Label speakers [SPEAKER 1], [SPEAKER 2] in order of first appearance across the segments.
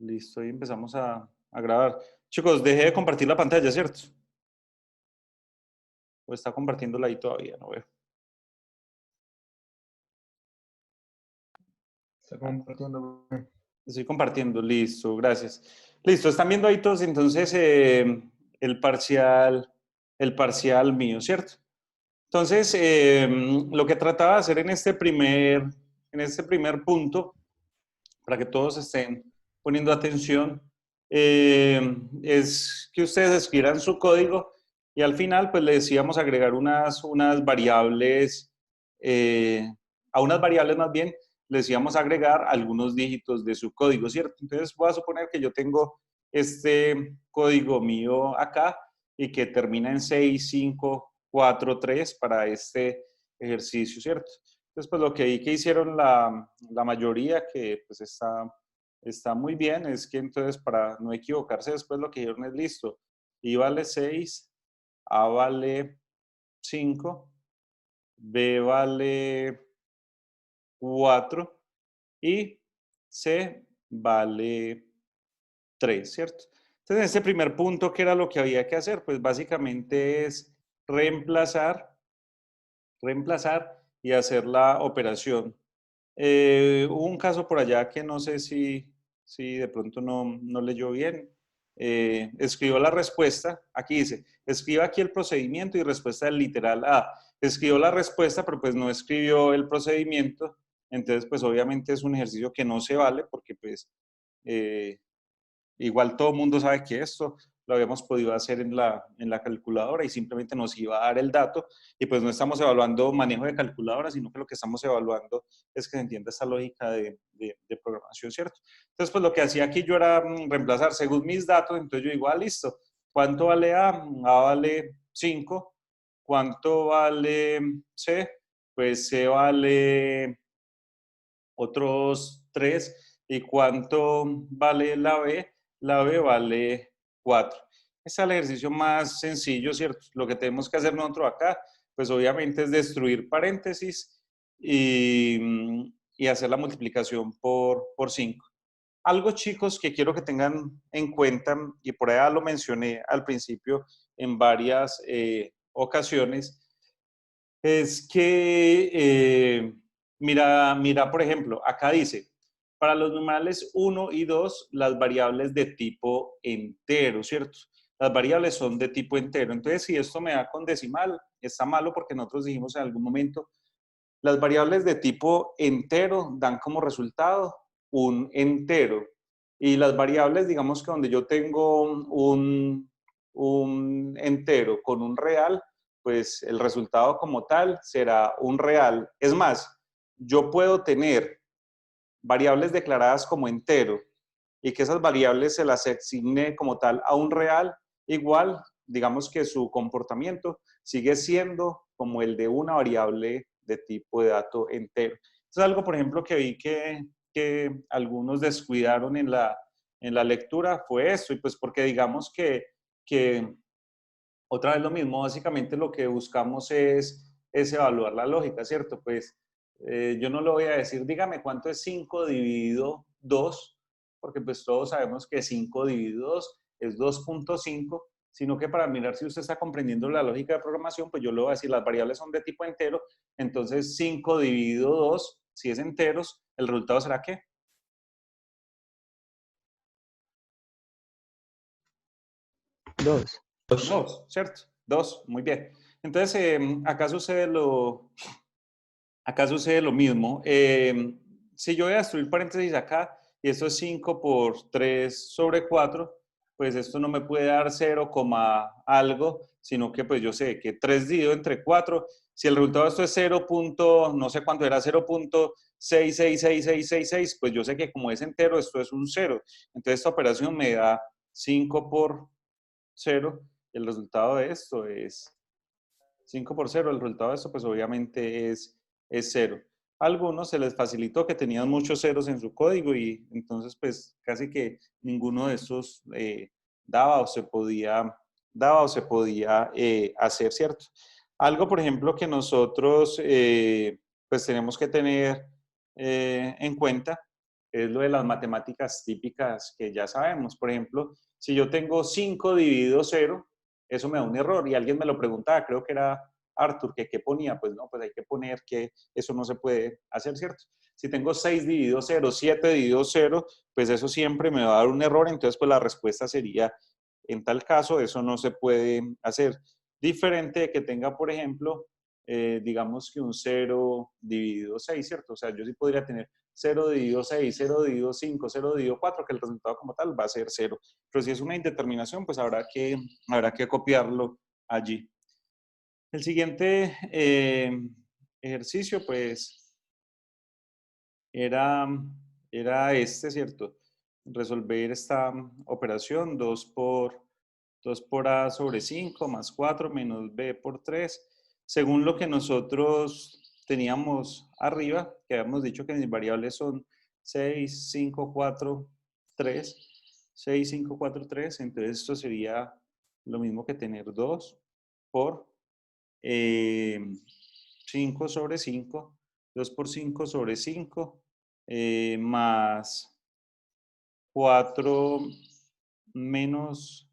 [SPEAKER 1] Listo, y empezamos a grabar. Chicos, dejé de compartir la pantalla, ¿cierto? ¿O está compartiéndola ahí todavía? No veo.
[SPEAKER 2] Está compartiendo.
[SPEAKER 1] Estoy compartiendo, listo, gracias. Listo, están viendo ahí todos entonces el parcial mío, ¿cierto? Entonces, lo que trataba de hacer en este primer punto, para que todos estén poniendo atención, es que ustedes escribieran su código y al final pues le decíamos agregar unas variables, a unas variables más bien, le decíamos agregar algunos dígitos de su código, ¿cierto? Entonces voy a suponer que yo tengo este código mío acá y que termina en 6, 5, 4, 3 para este ejercicio, ¿cierto? Entonces, pues lo que vi que hicieron la mayoría, que pues está muy bien, es que entonces para no equivocarse después lo que dijeron es listo. I vale 6, A vale 5, B vale 4 y C vale 3, ¿cierto? Entonces, en este primer punto, ¿qué era lo que había que hacer? Pues básicamente es reemplazar y hacer la operación. Hubo un caso por allá que no sé si de pronto no leyó bien. Escribió la respuesta, aquí dice, escriba aquí el procedimiento y respuesta del literal A. Escribió la respuesta, pero pues no escribió el procedimiento. Entonces, pues obviamente es un ejercicio que no se vale porque pues eh, igual todo el mundo sabe que esto lo habíamos podido hacer en la calculadora y simplemente nos iba a dar el dato y pues no estamos evaluando manejo de calculadora, sino que lo que estamos evaluando es que se entienda esta lógica de programación, ¿cierto? Entonces, pues lo que hacía aquí yo era reemplazar según mis datos, entonces yo igual, listo, ¿cuánto vale A? A vale 5, ¿cuánto vale C? Pues C vale otros 3. ¿Y cuánto vale la B? La B vale 4. Este es el ejercicio más sencillo, ¿cierto? Lo que tenemos que hacer nosotros acá, pues obviamente es destruir paréntesis y hacer la multiplicación por 5. Algo, chicos, que quiero que tengan en cuenta, y por allá lo mencioné al principio en varias ocasiones, es que, mira, por ejemplo, acá dice, para los numerales 1 y 2, las variables de tipo entero, ¿cierto? Las variables son de tipo entero. Entonces, si esto me da con decimal, está malo porque nosotros dijimos en algún momento, las variables de tipo entero dan como resultado un entero. Y las variables, digamos que donde yo tengo un entero con un real, pues el resultado como tal será un real. Es más, yo puedo tener variables declaradas como entero y que esas variables se las asigne como tal a un real, igual, digamos que su comportamiento sigue siendo como el de una variable de tipo de dato entero. Esto es algo, por ejemplo, que vi que algunos descuidaron en la lectura, fue esto, y pues porque digamos que otra vez lo mismo, básicamente lo que buscamos es evaluar la lógica, ¿cierto? Pues yo no le voy a decir, dígame cuánto es 5 dividido 2, porque pues todos sabemos que 5 dividido 2 es 2.5, sino que para mirar si usted está comprendiendo la lógica de programación, pues yo le voy a decir, las variables son de tipo entero, entonces 5 dividido 2, si es enteros, ¿el resultado será qué?
[SPEAKER 2] 2.
[SPEAKER 1] 2, ¿cierto? 2, muy bien. Entonces, acá sucede lo mismo. Si yo voy a destruir paréntesis acá, y esto es 5 por 3 sobre 4, pues esto no me puede dar 0, algo, sino que pues yo sé que 3 dividido entre 4, si el resultado de esto es 0. No sé cuánto era, 0.666666, pues yo sé que como es entero, esto es un 0. Entonces esta operación me da 5 por 0, el resultado de esto es 5 por 0, el resultado de esto pues obviamente es 0. A algunos se les facilitó que tenían muchos ceros en su código y entonces pues casi que ninguno de estos daba o se podía hacer, ¿cierto? Algo, por ejemplo, que nosotros pues tenemos que tener en cuenta es lo de las matemáticas típicas que ya sabemos. Por ejemplo, si yo tengo 5 dividido 0, eso me da un error y alguien me lo preguntaba, creo que era Arthur, que qué ponía, pues no, pues hay que poner que eso no se puede hacer, ¿cierto? Si tengo 6 dividido 0, 7 dividido 0, pues eso siempre me va a dar un error, entonces pues la respuesta sería, en tal caso, eso no se puede hacer. Diferente de que tenga, por ejemplo, digamos que un 0 dividido 6, ¿cierto? O sea, yo sí podría tener 0 dividido 6, 0 dividido 5, 0 dividido 4, que el resultado como tal va a ser 0. Pero si es una indeterminación, pues habrá que copiarlo allí. El siguiente ejercicio, pues, era este, ¿cierto? Resolver esta operación, 2 por A sobre 5 más 4 menos B por 3. Según lo que nosotros teníamos arriba, que habíamos dicho que mis variables son 6, 5, 4, 3. 6, 5, 4, 3. Entonces esto sería lo mismo que tener 2 por 5 sobre 5, 2 por 5 sobre 5, más 4 menos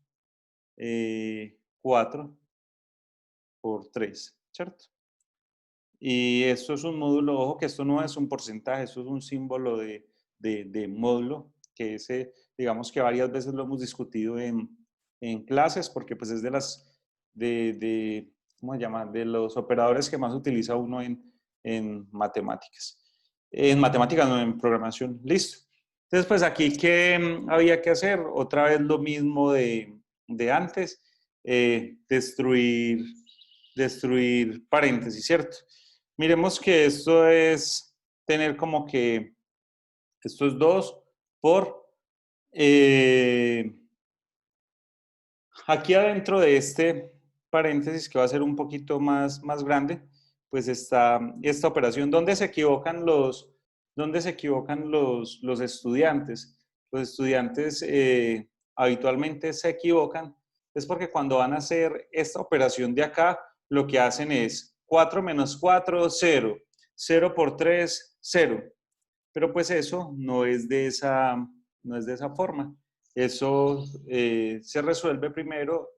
[SPEAKER 1] 4 por 3, ¿cierto? Y esto es un módulo, ojo que esto no es un porcentaje, esto es un símbolo de módulo, que ese, digamos que varias veces lo hemos discutido en clases, porque pues es ¿cómo se llama? De los operadores que más utiliza uno en matemáticas. En matemáticas, no, en programación. Listo. Entonces, pues aquí, ¿qué había que hacer? Otra vez lo mismo de antes, destruir paréntesis, ¿cierto? Miremos que esto es tener como que, esto es 2 por, aquí adentro de este paréntesis que va a ser un poquito más grande, pues está esta operación. ¿Dónde se equivocan los estudiantes? Los estudiantes habitualmente se equivocan, es porque cuando van a hacer esta operación de acá, lo que hacen es 4 menos 4, 0. 0 por 3, 0. Pero pues eso no es de esa forma. Eso se resuelve primero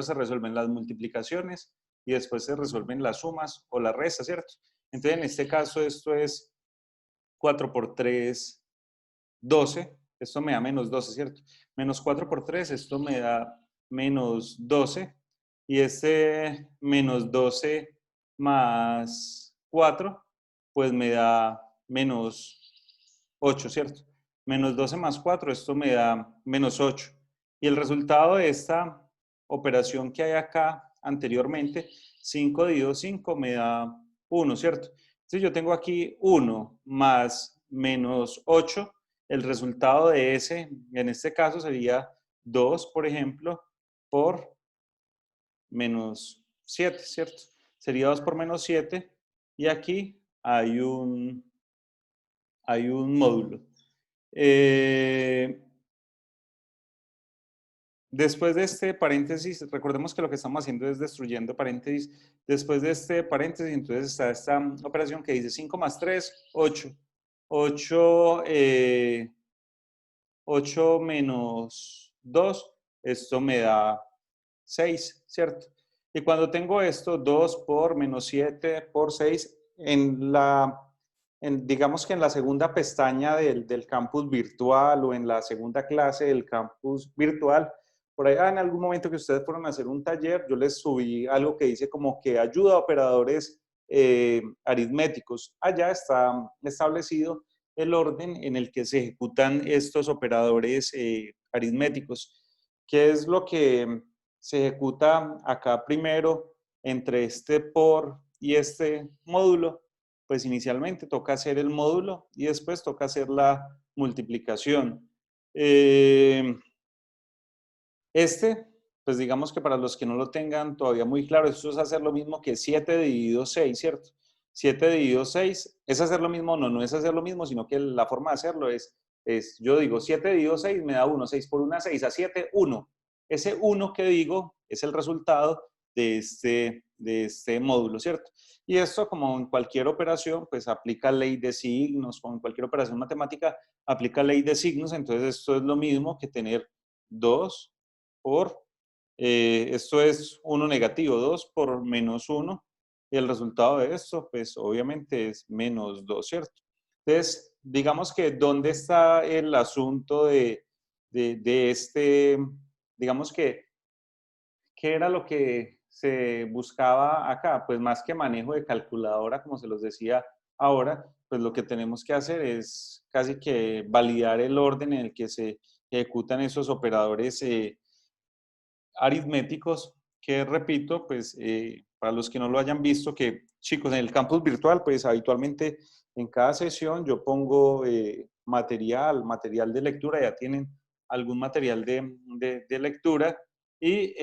[SPEAKER 1] se resuelven las multiplicaciones y después se resuelven las sumas o las restas, ¿cierto? Entonces, en este caso, esto es 4 por 3, 12. Esto me da menos 12, ¿cierto? Menos 4 por 3, esto me da menos 12. Y este menos 12 más 4, pues me da menos 8, ¿cierto? Menos 12 más 4, esto me da menos 8. Y el resultado de esta operación que hay acá anteriormente, 5 dividido 5 me da 1, ¿cierto? Entonces yo tengo aquí 1 más menos 8. El resultado de ese, en este caso, sería 2, por ejemplo, por menos 7, ¿cierto? Sería 2 por menos 7. Y aquí hay un módulo. Después de este paréntesis, recordemos que lo que estamos haciendo es destruyendo paréntesis. Después de este paréntesis, entonces está esta operación que dice 5 más 3, 8. 8 menos 2, esto me da 6, ¿cierto? Y cuando tengo esto, 2 por menos 7 por 6, digamos que en la segunda pestaña del campus virtual o en la segunda clase del campus virtual, por allá en algún momento que ustedes fueron a hacer un taller, yo les subí algo que dice como que ayuda a operadores aritméticos. Allá está establecido el orden en el que se ejecutan estos operadores aritméticos. ¿Qué es lo que se ejecuta acá primero entre este por y este módulo? Pues inicialmente toca hacer el módulo y después toca hacer la multiplicación. Pues digamos que para los que no lo tengan todavía muy claro, esto es hacer lo mismo que 7 dividido 6, ¿cierto? 7 dividido 6 es hacer lo mismo, no es hacer lo mismo, sino que la forma de hacerlo es yo digo 7 dividido 6 me da 1, 6 por 1, 6, a 7, 1. Ese 1 que digo es el resultado de este módulo, ¿cierto? Y esto, como en cualquier operación, pues aplica ley de signos, como en cualquier operación matemática, aplica ley de signos, entonces esto es lo mismo que tener 2 por, esto es 1 negativo, 2 por menos 1, y el resultado de esto, pues obviamente es menos 2, ¿cierto? Entonces, digamos que ¿dónde está el asunto de este, digamos que, ¿qué era lo que se buscaba acá? Pues más que manejo de calculadora, como se los decía ahora, pues lo que tenemos que hacer es casi que validar el orden en el que se ejecutan esos operadores aritméticos, que repito, pues para los que no lo hayan visto, que chicos, en el campus virtual, pues habitualmente en cada sesión yo pongo material de lectura, ya tienen algún material de lectura. Y,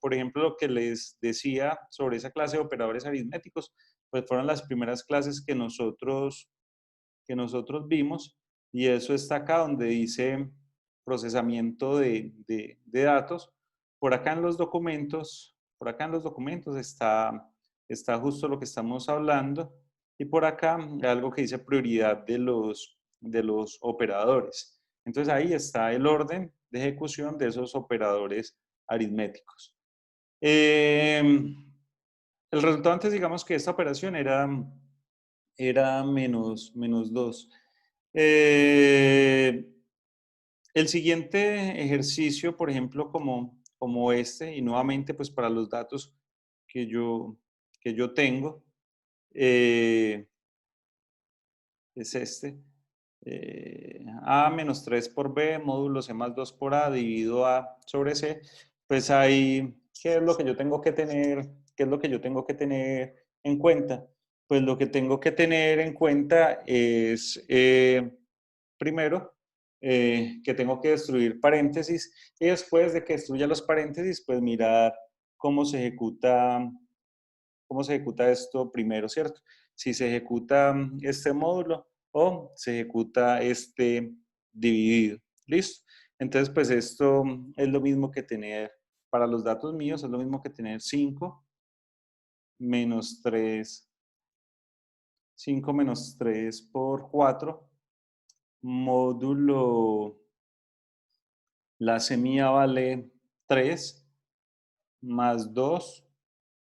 [SPEAKER 1] por ejemplo, lo que les decía sobre esa clase de operadores aritméticos, pues fueron las primeras clases que nosotros vimos, y eso está acá donde dice procesamiento de datos. Por acá en los documentos está justo lo que estamos hablando, y por acá algo que dice prioridad de los operadores. Entonces ahí está el orden de ejecución de esos operadores aritméticos. El resultado antes, digamos que esta operación era menos 2. El siguiente ejercicio, por ejemplo, como este, y nuevamente pues para los datos que yo tengo, es este. A menos 3 por B, módulo C más 2 por A, dividido A sobre C. Pues ahí, ¿qué es lo que yo tengo que tener? ¿Qué es lo que yo tengo que tener en cuenta? Pues lo que tengo que tener en cuenta es, primero, que tengo que destruir paréntesis, y después de que destruya los paréntesis, pues mirar cómo se ejecuta, esto primero, ¿cierto? Si se ejecuta este módulo o se ejecuta este dividido. ¿Listo? Entonces, pues esto es lo mismo que tener, para los datos míos, es lo mismo que tener 5 menos 3, 5 menos 3 por 4, módulo, la semilla vale 3, más 2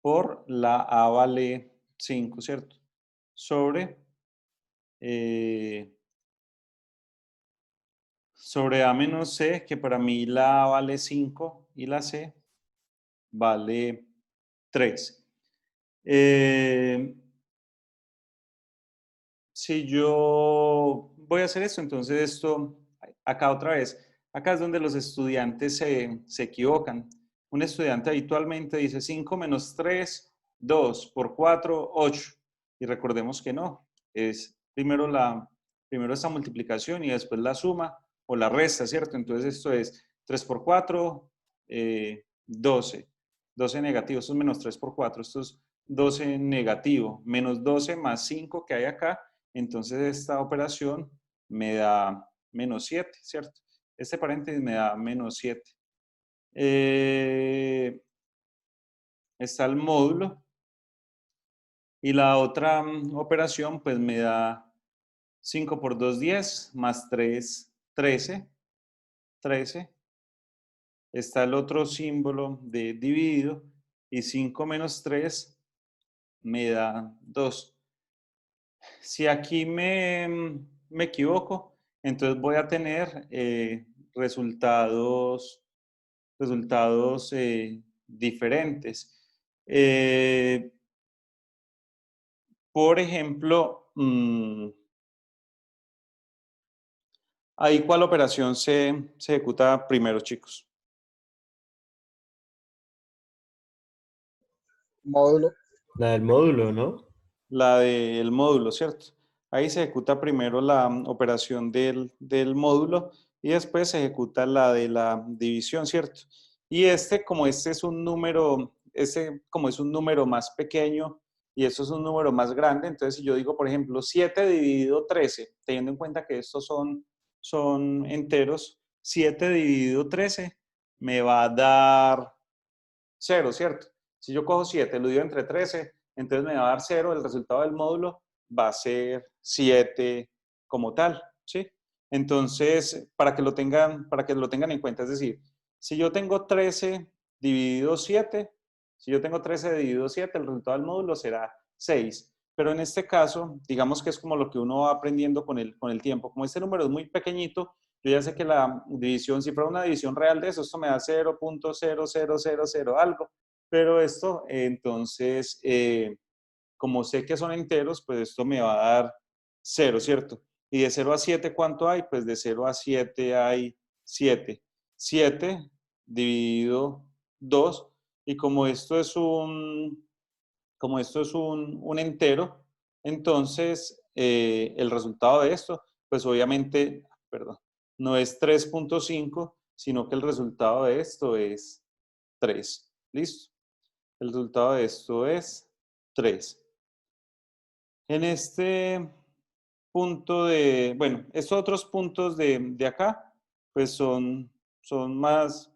[SPEAKER 1] por la A vale 5, ¿cierto? Sobre eh, A menos C, que para mí la A vale 5 y la C vale 3. Si yo voy a hacer esto, entonces esto, acá otra vez, acá es donde los estudiantes se equivocan. Un estudiante habitualmente dice 5 menos 3, 2 por 4, 8. Y recordemos que no, es primero esta multiplicación y después la suma o la resta, ¿cierto? Entonces esto es 3 por 4, 12. 12 negativo, esto es menos 3 por 4, esto es 12 negativo, menos 12 más 5 que hay acá. Entonces esta operación me da menos 7, ¿cierto? Este paréntesis me da menos 7. Está el módulo, y la otra operación pues me da 5 por 2, 10, más 3, 13. 13. Está el otro símbolo de dividido, y 5 menos 3 me da 2. Si aquí me equivoco, entonces voy a tener resultados diferentes. Por ejemplo, ahí, ¿cuál operación se ejecuta primero, chicos?
[SPEAKER 2] Módulo.
[SPEAKER 3] La del módulo, ¿no?
[SPEAKER 1] La del módulo, ¿cierto? Ahí se ejecuta primero la operación del módulo, y después se ejecuta la de la división, ¿cierto? Y como este es un número, como es un número más pequeño y esto es un número más grande, entonces si yo digo, por ejemplo, 7 dividido 13, teniendo en cuenta que estos son enteros, 7 dividido 13 me va a dar 0, ¿cierto? Si yo cojo 7, lo divido entre 13, entonces me va a dar 0, el resultado del módulo va a ser 7 como tal, ¿sí? Entonces, para que lo tengan en cuenta, es decir, si yo tengo 13 dividido 7, si yo tengo 13 dividido 7, el resultado del módulo será 6. Pero en este caso, digamos que es como lo que uno va aprendiendo con el tiempo. Como este número es muy pequeñito, yo ya sé que la división, si fuera una división real de eso, esto me da 0.0000 algo. Pero esto, entonces, como sé que son enteros, pues esto me va a dar 0, ¿cierto? Y de 0 a 7, ¿cuánto hay? Pues de 0 a 7 hay 7. 7 dividido 2. Y como esto es un entero, entonces el resultado de esto, pues obviamente, perdón, no es 3.5, sino que el resultado de esto es 3. ¿Listo? El resultado de esto es 3. En este punto bueno, estos otros puntos de acá, pues son más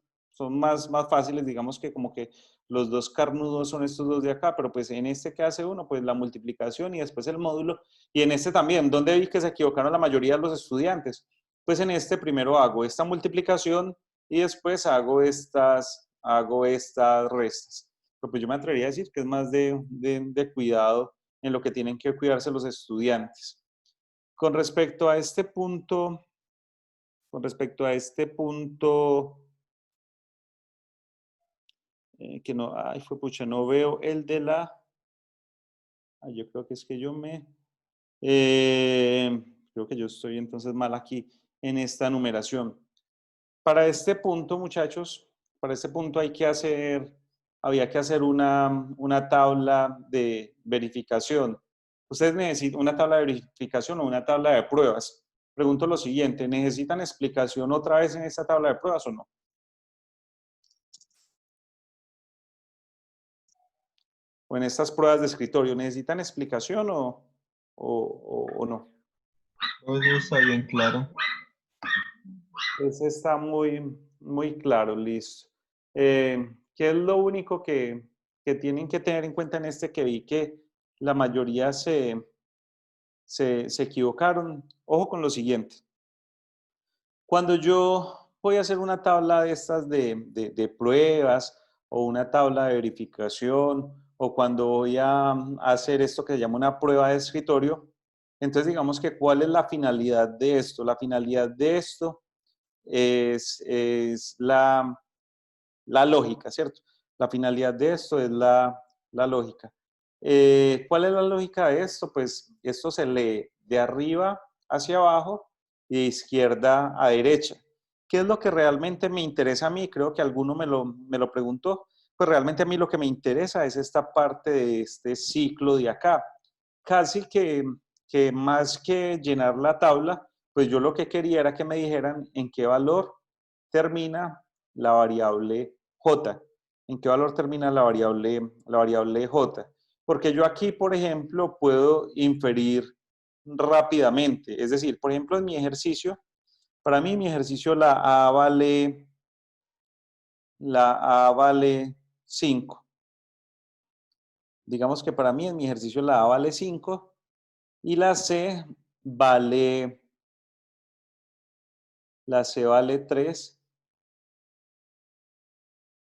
[SPEAKER 1] fáciles, digamos que como que los dos carnudos son estos dos de acá, pero pues en este que hace uno, pues la multiplicación y después el módulo, y en este también, ¿dónde vi que se equivocaron la mayoría de los estudiantes? Pues en este primero hago esta multiplicación y después hago estas restas. Pero pues yo me atrevería a decir que es más de cuidado en lo que tienen que cuidarse los estudiantes. Con respecto a este punto, que no, ay, fue pucha, no veo el de yo creo que es que creo que yo estoy entonces mal aquí en esta numeración. Para este punto, muchachos, para este punto había que hacer una tabla de verificación. Ustedes necesitan una tabla de verificación o una tabla de pruebas. Pregunto lo siguiente, ¿necesitan explicación otra vez en esta tabla de pruebas o no? O en estas pruebas de escritorio, ¿necesitan explicación o no?
[SPEAKER 2] Todo eso está bien claro.
[SPEAKER 1] Ese está muy, muy claro, listo. ¿Qué es lo único que tienen que tener en cuenta en este que vi que la mayoría se equivocaron? Ojo con lo siguiente. Cuando yo voy a hacer una tabla de estas de pruebas o una tabla de verificación o cuando voy a hacer esto que se llama una prueba de escritorio, entonces digamos que ¿cuál es la finalidad de esto? La finalidad de esto es la lógica, ¿cierto? La finalidad de esto es la lógica. ¿Cuál es la lógica de esto? Pues esto se lee de arriba hacia abajo y de izquierda a derecha. ¿Qué es lo que realmente me interesa a mí? Creo que alguno me lo preguntó. Pues realmente a mí lo que me interesa es esta parte de este ciclo de acá. Casi que más que llenar la tabla, pues yo lo que quería era que me dijeran en qué valor termina la variable j. ¿En qué valor termina la variable j? Porque yo aquí, por ejemplo, puedo inferir rápidamente. Es decir, por ejemplo, en mi ejercicio, para mí mi ejercicio la A vale 5. Digamos que para mí en mi ejercicio la A vale 5 y vale, la C vale 3.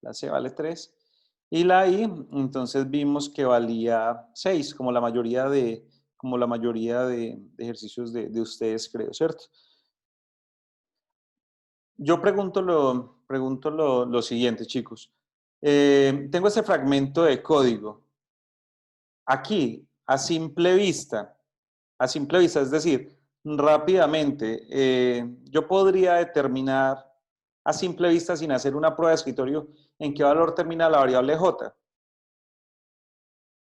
[SPEAKER 1] La C vale 3. Y la I, entonces vimos que valía 6, como la mayoría de ejercicios de ustedes, creo, ¿cierto? Yo pregunto lo siguiente, chicos. Tengo este fragmento de código. Aquí, a simple vista, es decir, rápidamente, yo podría determinar a simple vista, sin hacer una prueba de escritorio, en qué valor termina la variable j.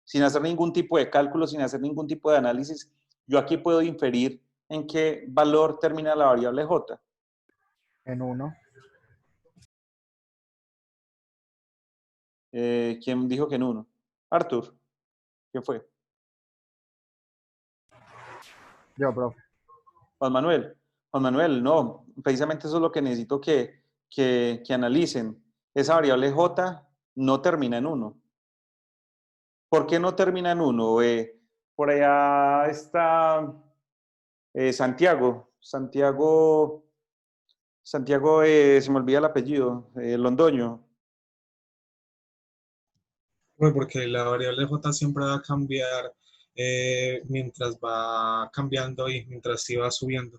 [SPEAKER 1] Sin hacer ningún tipo de cálculo, sin hacer ningún tipo de análisis, yo aquí puedo inferir en qué valor termina la variable j.
[SPEAKER 2] En 1.
[SPEAKER 1] ¿Quién dijo que en 1? Arthur. ¿Quién fue?
[SPEAKER 2] Yo, profe.
[SPEAKER 1] Juan Manuel. Juan Manuel, no. Precisamente eso es lo que necesito que analicen. Esa variable j no termina en 1. ¿Por qué no termina en 1? Por allá está Santiago. Santiago, se me olvida el apellido, Londoño.
[SPEAKER 4] Pues porque la variable j siempre va a cambiar mientras va cambiando y mientras sí va subiendo.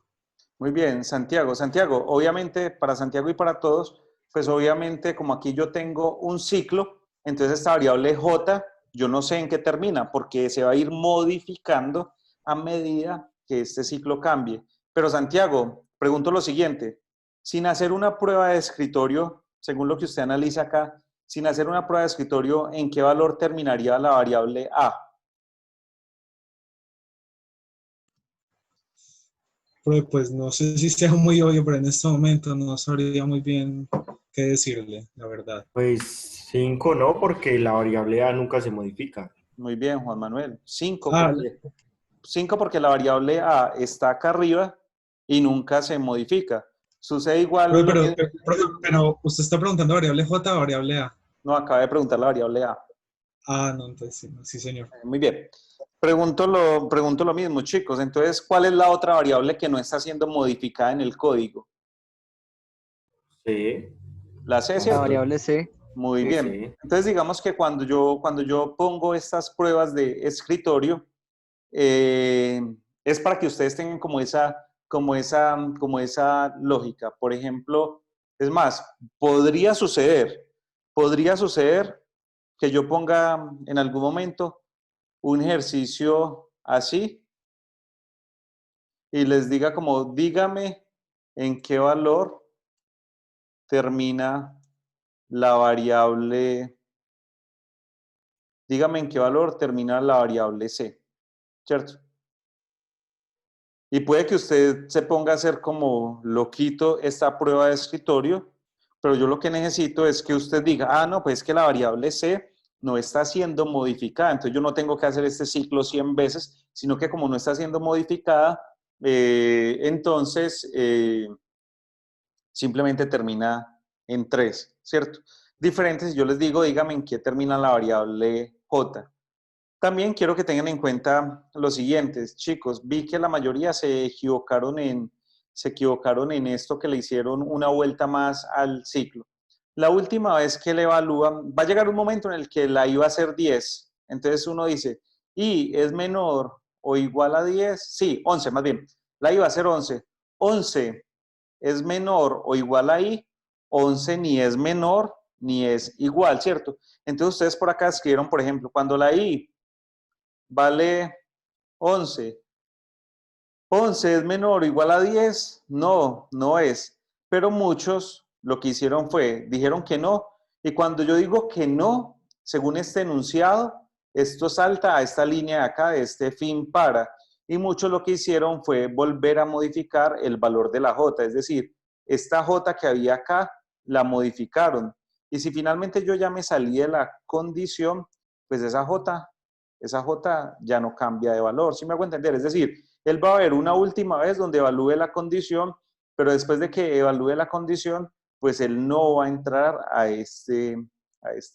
[SPEAKER 1] Muy bien, Santiago. Santiago, obviamente para Santiago y para todos, pues obviamente como aquí yo tengo un ciclo, entonces esta variable j, yo no sé en qué termina, porque se va a ir modificando a medida que este ciclo cambie. Pero Santiago, pregunto lo siguiente, sin hacer una prueba de escritorio, según lo que usted analiza acá, sin hacer una prueba de escritorio, ¿en qué valor terminaría la variable a?
[SPEAKER 4] Pues no sé si sea muy obvio, pero en este momento no sabría muy bien qué decirle, la verdad.
[SPEAKER 3] Pues 5 no, porque la variable a nunca se modifica.
[SPEAKER 1] Muy bien, Juan Manuel. 5
[SPEAKER 4] Ah,
[SPEAKER 1] porque 5 porque la variable a está acá arriba y nunca se modifica. Sucede igual lo mismo.
[SPEAKER 4] pero usted está preguntando variable j o variable a.
[SPEAKER 1] No, acaba de preguntar la variable a.
[SPEAKER 4] Ah, no, entonces sí, sí, señor.
[SPEAKER 1] Muy bien. Pregunto lo mismo, chicos. Entonces, ¿cuál es la otra variable que no está siendo modificada en el código?
[SPEAKER 3] Sí.
[SPEAKER 1] La C,
[SPEAKER 2] La
[SPEAKER 1] ¿cierto?
[SPEAKER 2] variable C.
[SPEAKER 1] Muy
[SPEAKER 3] Sí,
[SPEAKER 1] bien.
[SPEAKER 3] sí.
[SPEAKER 1] Entonces, digamos que cuando yo pongo estas pruebas de escritorio, es para que ustedes tengan como esa lógica. Por ejemplo, es más, podría suceder que yo ponga en algún momento un ejercicio así y les diga como, dígame en qué valor termina la variable, dígame en qué valor termina la variable C, ¿cierto? Y puede que usted se ponga a hacer como loquito esta prueba de escritorio, pero yo lo que necesito es que usted diga, ah, no, pues es que la variable C no está siendo modificada, entonces yo no tengo que hacer este ciclo 100 veces, sino que como no está siendo modificada, entonces simplemente termina en 3, ¿cierto? Diferente si yo les digo, dígame en qué termina la variable J. También quiero que tengan en cuenta lo siguiente, chicos, vi que la mayoría se equivocaron en esto que le hicieron una vuelta más al ciclo. La última vez que le evalúan, va a llegar un momento en el que la I va a ser 10. Entonces uno dice, ¿I es menor o igual a 10? Sí, 11 más bien. La I va a ser 11. 11 es menor o igual a I, 11 ni es menor ni es igual, ¿cierto? Entonces ustedes por acá escribieron, por ejemplo, cuando la I vale 11. 11 es menor o igual a 10. No, no es. Pero muchos lo que hicieron fue, dijeron que no. Y cuando yo digo que no, según este enunciado, esto salta a esta línea de acá, de este fin para. Y muchos lo que hicieron fue volver a modificar el valor de la J. Es decir, esta J que había acá, la modificaron. Y si finalmente yo ya me salí de la condición, pues esa J ya no cambia de valor. ¿Sí me hago entender? Es decir, él va a ver una última vez donde evalúe la condición, pero después de que evalúe la condición, pues él no va a entrar a este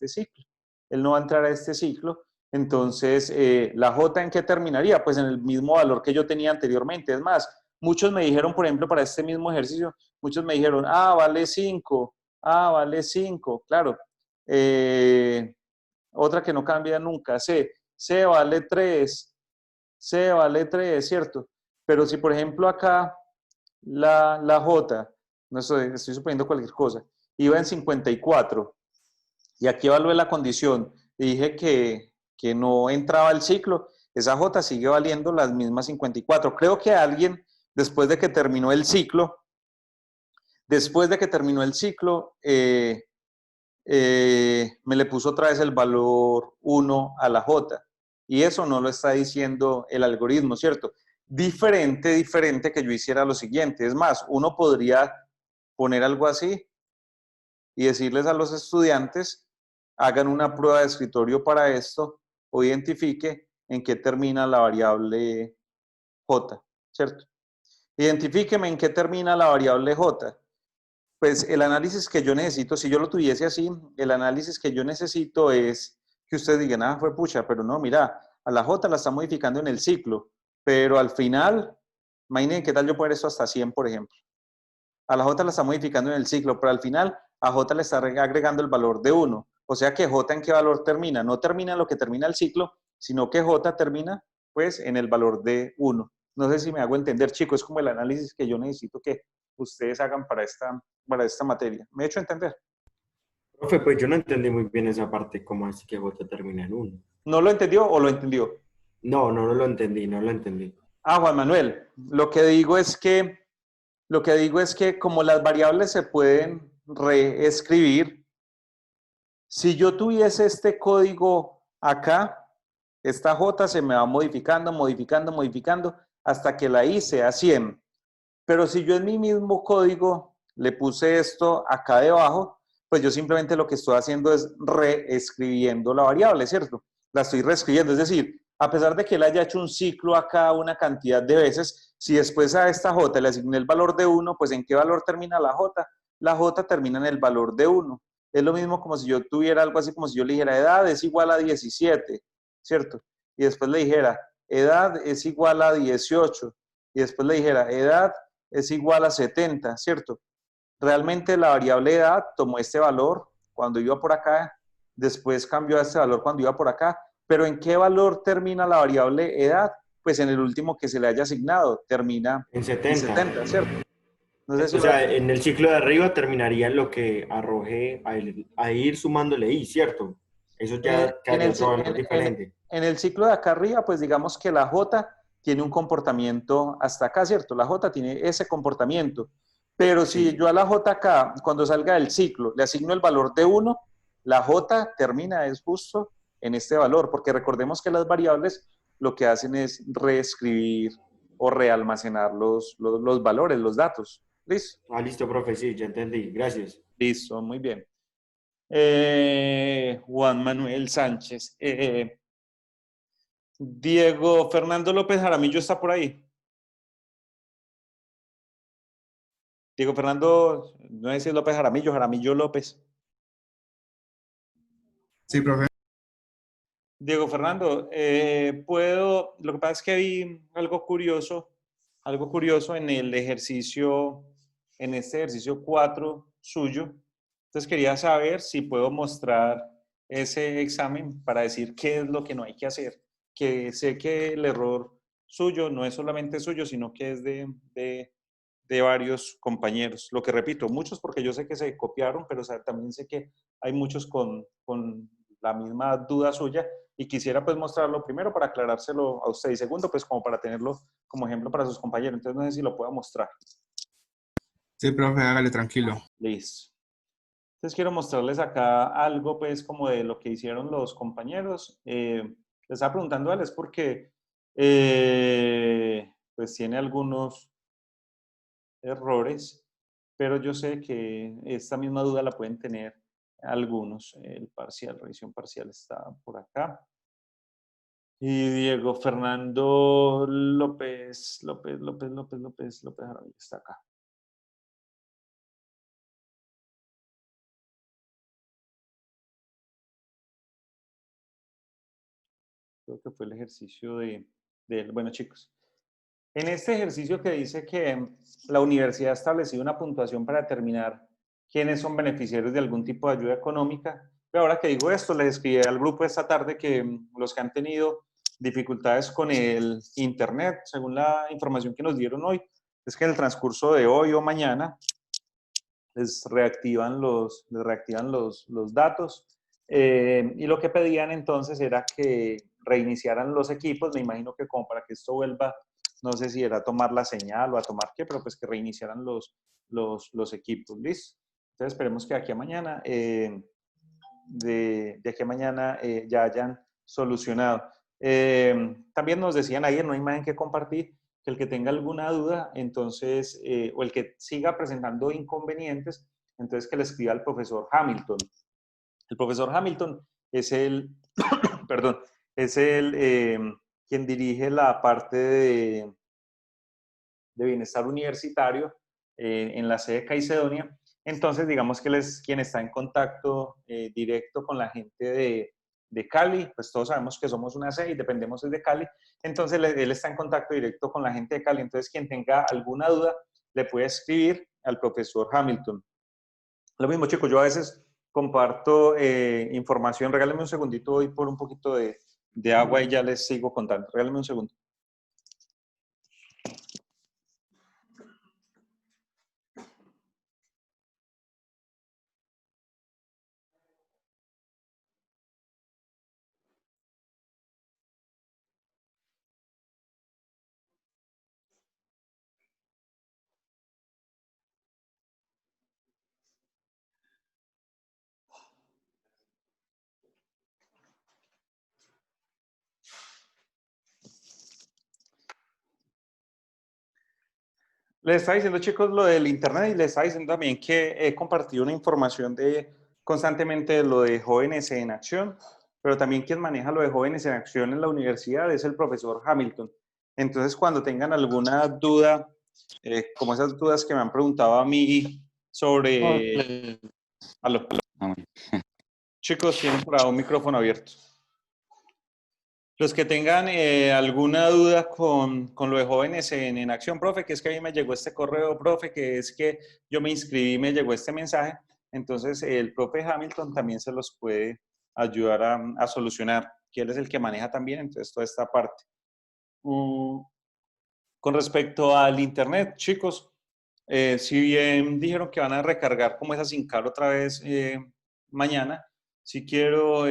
[SPEAKER 1] ciclo. Él no va a entrar a este ciclo. Entonces, ¿la J en qué terminaría? Pues en el mismo valor que yo tenía anteriormente. Es más, muchos me dijeron, por ejemplo, para este mismo ejercicio, muchos me dijeron, vale 5, vale 5, claro. Otra que no cambia nunca, C vale 3, C vale 3, ¿cierto? Pero si, por ejemplo, acá la J, no estoy suponiendo cualquier cosa, iba en 54 y aquí evalué la condición y dije que no entraba el ciclo, esa J sigue valiendo las mismas 54. Creo que alguien, después de que terminó el ciclo, me le puso otra vez el valor 1 a la J. Y eso no lo está diciendo el algoritmo, ¿cierto? Diferente que yo hiciera lo siguiente. Es más, uno podría poner algo así y decirles a los estudiantes, hagan una prueba de escritorio para esto o identifique en qué termina la variable J, ¿cierto? Identifíqueme en qué termina la variable J. Pues el análisis que yo necesito, si yo lo tuviese así, el análisis que yo necesito es que ustedes digan, ah, fue pucha, pero no, mira, a la J la está modificando en el ciclo, pero al final, imaginen qué tal yo poner esto hasta 100, por ejemplo. A la J la está modificando en el ciclo, pero al final a J le está agregando el valor de 1. O sea que J en qué valor termina. No termina en lo que termina el ciclo, sino que J termina pues en el valor de 1. No sé si me hago entender, chicos, es como el análisis que yo necesito que ustedes hagan para esta materia. ¿Me he hecho entender?
[SPEAKER 3] Profe, pues yo no entendí muy bien esa parte, cómo así que J termina en 1.
[SPEAKER 1] ¿No lo entendió o lo entendió?
[SPEAKER 3] No, no lo entendí, no lo entendí.
[SPEAKER 1] Ah, Juan Manuel, lo que digo es que como las variables se pueden reescribir, si yo tuviese este código acá, esta J se me va modificando, modificando, modificando, hasta que la I sea 100. Pero si yo en mi mismo código le puse esto acá debajo, pues yo simplemente lo que estoy haciendo es reescribiendo la variable, ¿cierto? La estoy reescribiendo, es decir, a pesar de que él haya hecho un ciclo acá una cantidad de veces, si después a esta J le asigné el valor de 1, pues ¿en qué valor termina la J? La J termina en el valor de 1. Es lo mismo como si yo tuviera algo así como si yo le dijera edad es igual a 17, ¿cierto? Y después le dijera edad es igual a 18. Y después le dijera edad es igual a 70, ¿cierto? Realmente la variable edad tomó este valor cuando iba por acá, después cambió a este valor cuando iba por acá, pero ¿en qué valor termina la variable edad? Pues en el último que se le haya asignado, termina
[SPEAKER 3] En
[SPEAKER 1] en
[SPEAKER 3] 70.
[SPEAKER 1] 70, ¿cierto? No sé si
[SPEAKER 3] O sea, en el ciclo de arriba terminaría en lo que arroje a ir sumándole I, ¿cierto? Eso
[SPEAKER 1] en,
[SPEAKER 3] ya
[SPEAKER 1] en
[SPEAKER 3] quedaría
[SPEAKER 1] el,
[SPEAKER 3] otro valor
[SPEAKER 1] en, en,
[SPEAKER 3] diferente.
[SPEAKER 1] en el ciclo de acá arriba, pues digamos que la J tiene un comportamiento hasta acá, ¿cierto? La J tiene ese comportamiento. Pero si
[SPEAKER 3] Sí.
[SPEAKER 1] yo a la J acá, cuando salga del ciclo, le asigno el valor de 1, la J termina es justo en este valor, porque recordemos que las variables lo que hacen es reescribir o realmacenar los valores, los datos. ¿Listo?
[SPEAKER 3] Ah, listo, profe, sí, ya entendí. Gracias.
[SPEAKER 1] Listo, muy bien. Juan Manuel Sánchez. Diego Fernando López Jaramillo está por ahí. Diego Fernando, no es López Jaramillo, Jaramillo López.
[SPEAKER 4] Sí, profe.
[SPEAKER 1] Diego Fernando, lo que pasa es que vi algo curioso en el ejercicio, en este ejercicio 4 suyo. Entonces quería saber si puedo mostrar ese examen para decir qué es lo que no hay que hacer. Que sé que el error suyo no es solamente suyo, sino que es de varios compañeros. Lo que repito, muchos porque yo sé que se copiaron, pero también sé que hay muchos con la misma duda suya y quisiera pues mostrarlo primero para aclarárselo a usted y segundo pues como para tenerlo como ejemplo para sus compañeros. Entonces no sé si lo puedo mostrar.
[SPEAKER 4] Sí, profe, hágale tranquilo.
[SPEAKER 1] Listo. Entonces quiero mostrarles acá algo pues como de lo que hicieron los compañeros. Les estaba preguntando a Alex porque pues tiene algunos errores, pero yo sé que esta misma duda la pueden tener algunos. El parcial, revisión parcial está por acá. Y Diego Fernando López Jaramillo está acá. Creo que fue el ejercicio de él. Bueno, chicos, en este ejercicio que dice que la universidad ha establecido una puntuación para determinar quiénes son beneficiarios de algún tipo de ayuda económica, pero ahora que digo esto, les escribí al grupo esta tarde que los que han tenido dificultades con el Internet, según la información que nos dieron hoy, es que en el transcurso de hoy o mañana les reactivan los datos. Y lo que pedían entonces era que reiniciaran los equipos, me imagino que como para que esto vuelva, no sé si era a tomar la señal o a tomar qué, pero pues que reiniciaran los equipos, ¿listo? Entonces esperemos que de aquí a mañana, de aquí a mañana ya hayan solucionado. También nos decían ayer, no hay imagen que compartir, que el que tenga alguna duda, entonces, o el que siga presentando inconvenientes, entonces que le escriba al profesor Hamilton. El profesor Hamilton es perdón, es quien dirige la parte de bienestar universitario en la sede Caicedonia. Entonces, digamos que él es quien está en contacto directo con la gente de Cali, pues todos sabemos que somos una C y dependemos de Cali, entonces él está en contacto directo con la gente de Cali, entonces quien tenga alguna duda le puede escribir al profesor Hamilton. Lo mismo, chicos, yo a veces comparto información, regálenme un segundito, voy por un poquito de agua y ya les sigo contando, regálenme un segundo. Les estaba diciendo, chicos, lo del internet y les estaba diciendo también que he compartido una información constantemente de lo de Jóvenes en Acción, pero también quien maneja lo de Jóvenes en Acción en la universidad es el profesor Hamilton. Entonces, cuando tengan alguna duda, como esas dudas que me han preguntado a mí sobre... Aló. Chicos, tienen por ahí un micrófono abierto. Los que tengan alguna duda con lo de Jóvenes en Acción, profe, que es que a mí me llegó este correo, profe, que es que yo me inscribí y me llegó este mensaje, entonces el profe Hamilton también se los puede ayudar a solucionar, que él es el que maneja también, entonces toda esta parte. Con respecto al internet, chicos, si bien dijeron que van a recargar como esa SIM card otra vez mañana, si quiero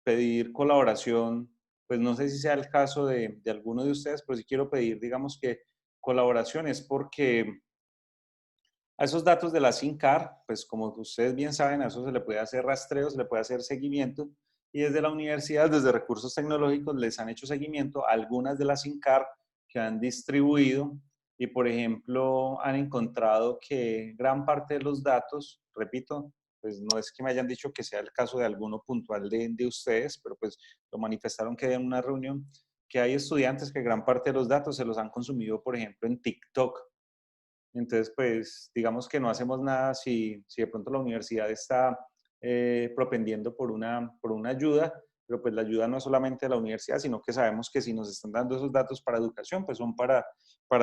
[SPEAKER 1] pedir colaboración, pues no sé si sea el caso de alguno de ustedes, pero si quiero pedir, digamos que colaboraciones, porque a esos datos de la SIM card, pues como ustedes bien saben, a eso se le puede hacer rastreo, se le puede hacer seguimiento, y desde la universidad, desde Recursos Tecnológicos, les han hecho seguimiento a algunas de las SIM card que han distribuido y, por ejemplo, han encontrado que gran parte de los datos, repito, pues no es que me hayan dicho que sea el caso de alguno puntual de ustedes, pero pues lo manifestaron que en una reunión, que hay estudiantes que gran parte de los datos se los han consumido, por ejemplo, en TikTok. Entonces, pues digamos que no hacemos nada si de pronto la universidad está propendiendo por una ayuda, pero pues la ayuda no es solamente de la universidad, sino que sabemos que si nos están dando esos datos para educación, pues son para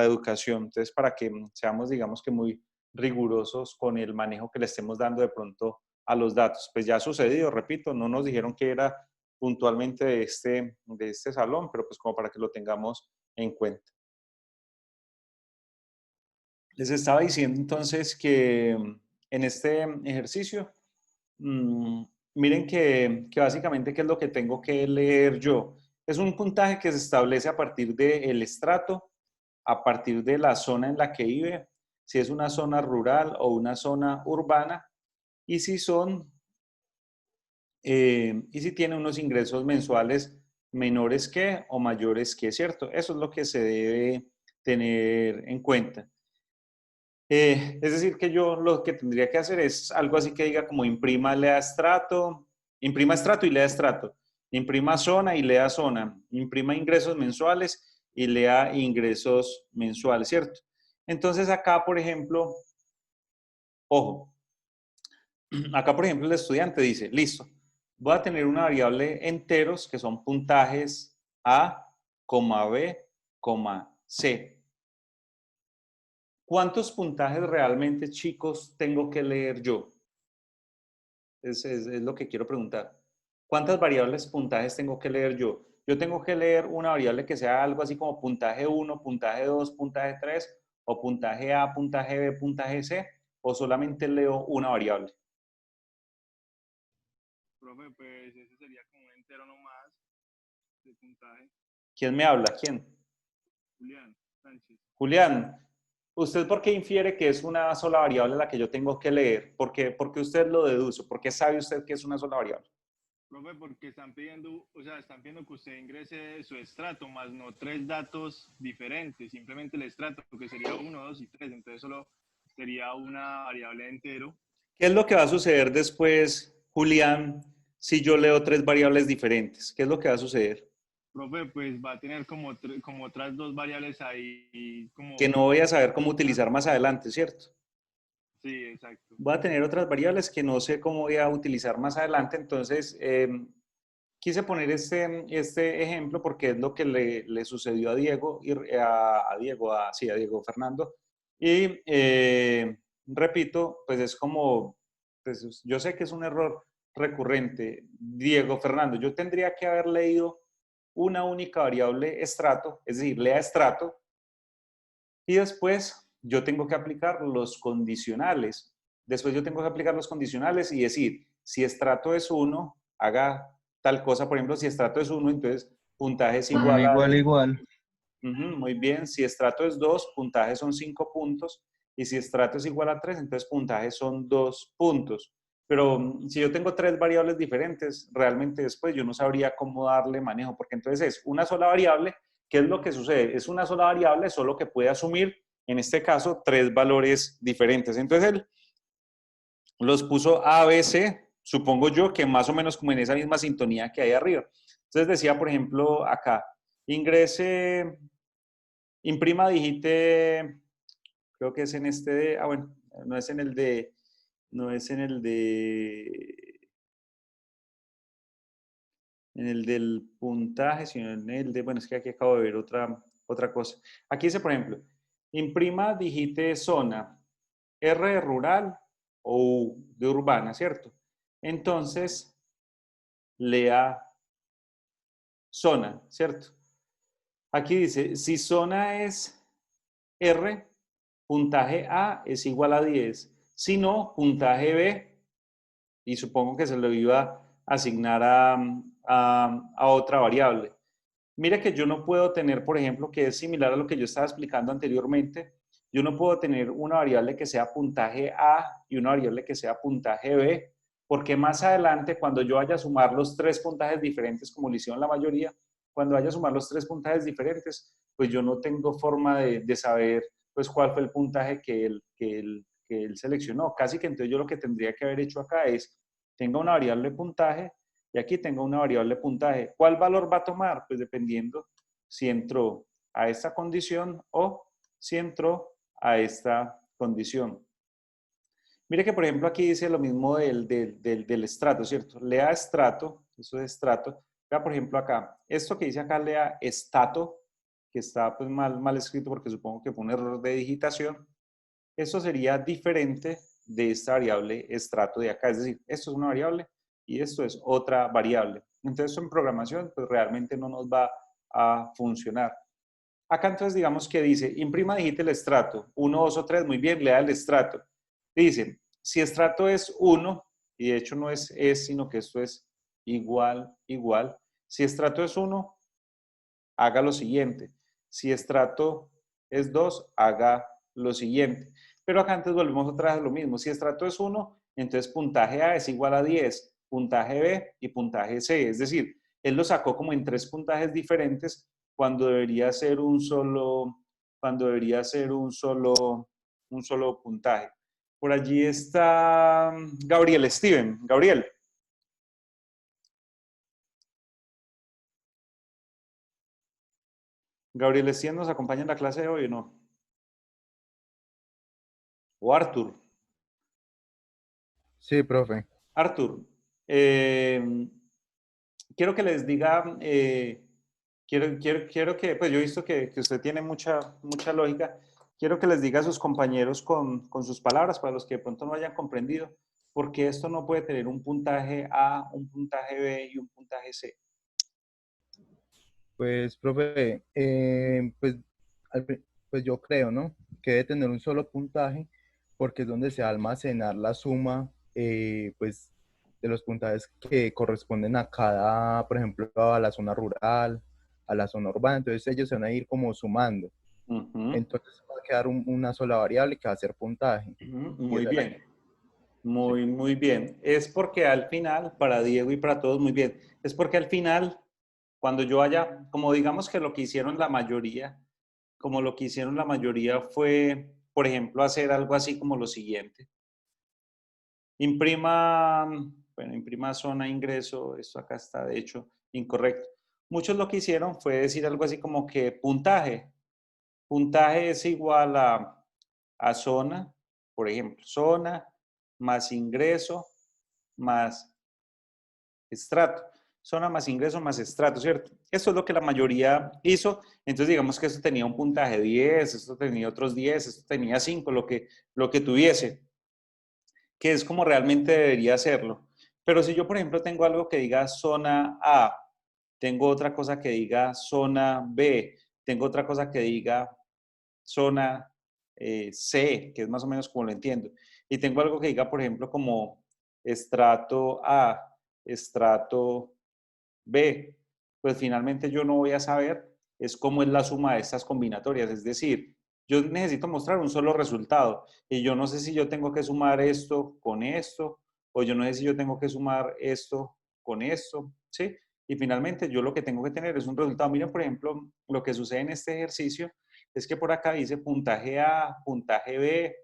[SPEAKER 1] educación. Entonces, para que seamos, digamos que muy rigurosos con el manejo que le estemos dando de pronto a los datos. Pues ya ha sucedido, repito, no nos dijeron que era puntualmente de este salón, pero pues como para que lo tengamos en cuenta. Les estaba diciendo entonces que en este ejercicio, miren que básicamente qué es lo que tengo que leer yo. Es un puntaje que se establece a partir del estrato, a partir de la zona en la que vive, si es una zona rural o una zona urbana, y si tiene unos ingresos mensuales menores que o mayores que, ¿cierto? Eso es lo que se debe tener en cuenta. Es decir, que yo lo que tendría que hacer es algo así que diga como imprima estrato y lea estrato, imprima zona y lea zona, imprima ingresos mensuales y lea ingresos mensuales, ¿cierto? Entonces acá, por ejemplo, ojo, acá, por ejemplo, el estudiante dice, listo, voy a tener una variable enteros que son puntajes A, B, C. ¿Cuántos puntajes realmente, chicos, tengo que leer yo? Es lo que quiero preguntar. ¿Cuántas variables puntajes tengo que leer yo? Yo tengo que leer una variable que sea algo así como puntaje 1, puntaje 2, puntaje 3, o puntaje A, puntaje B, puntaje C, o solamente leo una variable.
[SPEAKER 2] Profe, pues ese sería como un entero nomás de puntaje.
[SPEAKER 1] ¿Quién me habla? ¿Quién?
[SPEAKER 2] Julián Sánchez.
[SPEAKER 1] Julián, ¿usted por qué infiere que es una sola variable la que yo tengo que leer? ¿Por qué usted lo deduce? ¿Por qué sabe usted que es una sola variable?
[SPEAKER 2] Profe, porque están pidiendo, o sea, están pidiendo que usted ingrese su estrato, más no 3 datos diferentes, simplemente el estrato, que sería 1, 2 y 3, entonces solo sería una variable entero.
[SPEAKER 1] ¿Qué es lo que va a suceder después, Julián, si yo leo 3 variables diferentes? ¿Qué es lo que va a suceder?
[SPEAKER 2] Profe, pues va a tener como otras 2 variables ahí, como...
[SPEAKER 1] Que no voy a saber cómo utilizar más adelante, ¿cierto?
[SPEAKER 2] Sí, exacto.
[SPEAKER 1] Voy a tener otras variables que no sé cómo voy a utilizar más adelante, entonces quise poner este ejemplo porque es lo que le sucedió a Diego, sí, a Diego Fernando. Y repito, pues es como, pues yo sé que es un error recurrente. Diego Fernando, yo tendría que haber leído una única variable estrato, es decir, lea estrato, y después yo tengo que aplicar los condicionales. Después yo tengo que aplicar los condicionales y decir, si estrato es 1, haga tal cosa. Por ejemplo, si estrato es 1, entonces puntaje es igual a...
[SPEAKER 5] Igual, igual.
[SPEAKER 1] Muy bien. Si estrato es 2, puntaje son 5 puntos. Y si estrato es igual a 3, entonces puntaje son 2 puntos. Pero si yo tengo 3 variables diferentes, realmente después yo no sabría cómo darle manejo, porque entonces es una sola variable. ¿Qué es lo que sucede? Es una sola variable, solo que puede asumir, en este caso, 3 valores diferentes. Entonces él los puso A, B, C, supongo yo que más o menos como en esa misma sintonía que hay arriba. Entonces decía, por ejemplo, acá, ingrese, imprima, digite, creo que es en este de, bueno, no es en el de, no es en el del puntaje, sino en el de, bueno, es que aquí acabo de ver otra cosa. Aquí dice, por ejemplo, imprima, digite zona, R de rural o U de urbana, ¿cierto? Entonces, lea zona, ¿cierto? Aquí dice, si zona es R, puntaje A es igual a 10. Si no, puntaje B, y supongo que se lo iba a asignar a otra variable. Mira que yo no puedo tener, por ejemplo, que es similar a lo que yo estaba explicando anteriormente, yo no puedo tener una variable que sea puntaje A y una variable que sea puntaje B, porque más adelante, cuando yo vaya a sumar los 3 puntajes diferentes, como lo hicieron la mayoría, cuando vaya a sumar los 3 puntajes diferentes, pues yo no tengo forma de saber pues cuál fue el puntaje que él seleccionó. Casi que entonces yo lo que tendría que haber hecho acá es, tenga una variable puntaje y aquí tengo una variable puntaje. ¿Cuál valor va a tomar? Pues dependiendo si entró a esta condición o si entró a esta condición. Mire que, por ejemplo, aquí dice lo mismo del estrato, ¿cierto? Lea estrato, eso es estrato. Vea, por ejemplo, acá, esto que dice acá, lea estato, que está pues mal escrito porque supongo que fue un error de digitación. Esto sería diferente de esta variable estrato de acá. Es decir, esto es una variable y esto es otra variable. Entonces, en programación, pues realmente no nos va a funcionar. Acá entonces digamos que dice, imprima, digite el estrato, 1, 2 o 3, muy bien, lea el estrato. Dice, si estrato es 1, y de hecho no es, sino que esto es igual, igual. Si estrato es 1, haga lo siguiente. Si estrato es 2, haga lo siguiente. Pero acá antes volvemos otra vez a lo mismo. Si estrato es 1, entonces puntaje A es igual a 10, puntaje B y puntaje C. Es decir, él lo sacó como en 3 puntajes diferentes cuando debería ser un solo puntaje. Por allí está Gabriel Steven. Gabriel. Gabriel Steven nos acompaña en la clase de hoy, ¿o no? O Arthur.
[SPEAKER 5] Sí, profe.
[SPEAKER 1] Arthur, quiero que les diga, quiero que, pues yo he visto que usted tiene mucha lógica, quiero que les diga a sus compañeros con sus palabras, para los que de pronto no hayan comprendido, porque esto no puede tener un puntaje A, un puntaje B y un puntaje C.
[SPEAKER 5] Pues, profe, pues yo creo, ¿no? Que debe tener un solo puntaje porque es donde se va a almacenar la suma, pues, de los puntajes que corresponden a cada, por ejemplo, a la zona rural, a la zona urbana. Entonces ellos se van a ir como sumando. Entonces va a quedar una sola variable que va a ser puntaje. Y
[SPEAKER 1] Muy
[SPEAKER 5] esa es la...
[SPEAKER 1] bien, muy bien. Es porque al final, para Diego y para todos, muy bien, es porque al final, cuando yo haya, como digamos que lo que hicieron la mayoría, como lo que hicieron la mayoría fue, por ejemplo, hacer algo así como lo siguiente. Imprima, bueno, imprima zona ingreso, esto acá está de hecho incorrecto. Muchos lo que hicieron fue decir algo así como que puntaje es igual a zona, por ejemplo, zona más ingreso más estrato. zona más ingreso más estrato, ¿cierto? Esto es lo que la mayoría hizo. Entonces, digamos que esto tenía un puntaje 10, esto tenía otros 10, esto tenía 5, lo que tuviese, que es como realmente debería hacerlo. Pero si yo, por ejemplo, tengo algo que diga zona A, tengo otra cosa que diga zona B, tengo otra cosa que diga zona C, que es más o menos como lo entiendo, y tengo algo que diga, por ejemplo, como estrato A, estrato B, pues finalmente yo no voy a saber es cómo es la suma de estas combinatorias, es decir, yo necesito mostrar un solo resultado y yo no sé si yo tengo que sumar esto con esto o yo no sé si yo tengo que sumar esto con esto, ¿sí? Y finalmente yo lo que tengo que tener es un resultado. Miren, por ejemplo, lo que sucede en este ejercicio es que por acá dice puntaje A, puntaje B,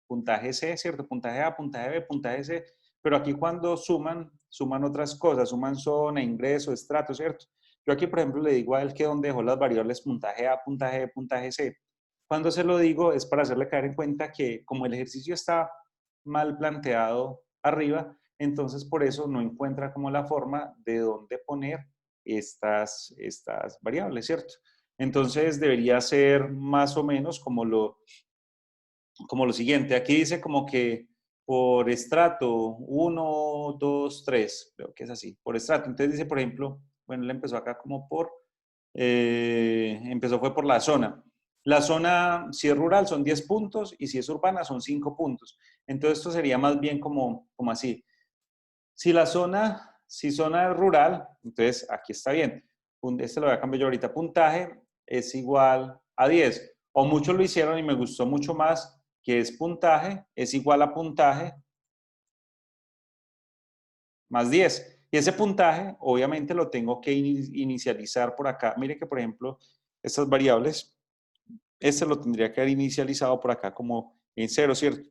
[SPEAKER 1] puntaje C, ¿cierto? Puntaje A, puntaje B, puntaje C, pero aquí cuando suman otras cosas, suman zona, ingreso, estrato, ¿cierto? Yo aquí, por ejemplo, le digo a él que donde dejó las variables puntaje A, puntaje B, puntaje C. Cuando se lo digo es para hacerle caer en cuenta que como el ejercicio está mal planteado arriba, entonces por eso no encuentra como la forma de dónde poner estas variables, ¿cierto? Entonces debería ser más o menos como lo siguiente. Aquí dice como que por estrato 1, 2, 3, creo que es así, por estrato. Entonces dice, por ejemplo, bueno, él empezó acá como fue por la zona. La zona, si es rural, son 10 puntos y si es urbana, son 5 puntos. Entonces esto sería más bien como así. Si zona es rural, entonces aquí está bien. Este lo voy a cambiar yo ahorita. Puntaje es igual a 10. O muchos lo hicieron y me gustó mucho más, que es puntaje es igual a puntaje más 10. Y ese puntaje, obviamente, lo tengo que inicializar por acá. Mire que, por ejemplo, estas variables, este lo tendría que haber inicializado por acá como en 0, ¿cierto?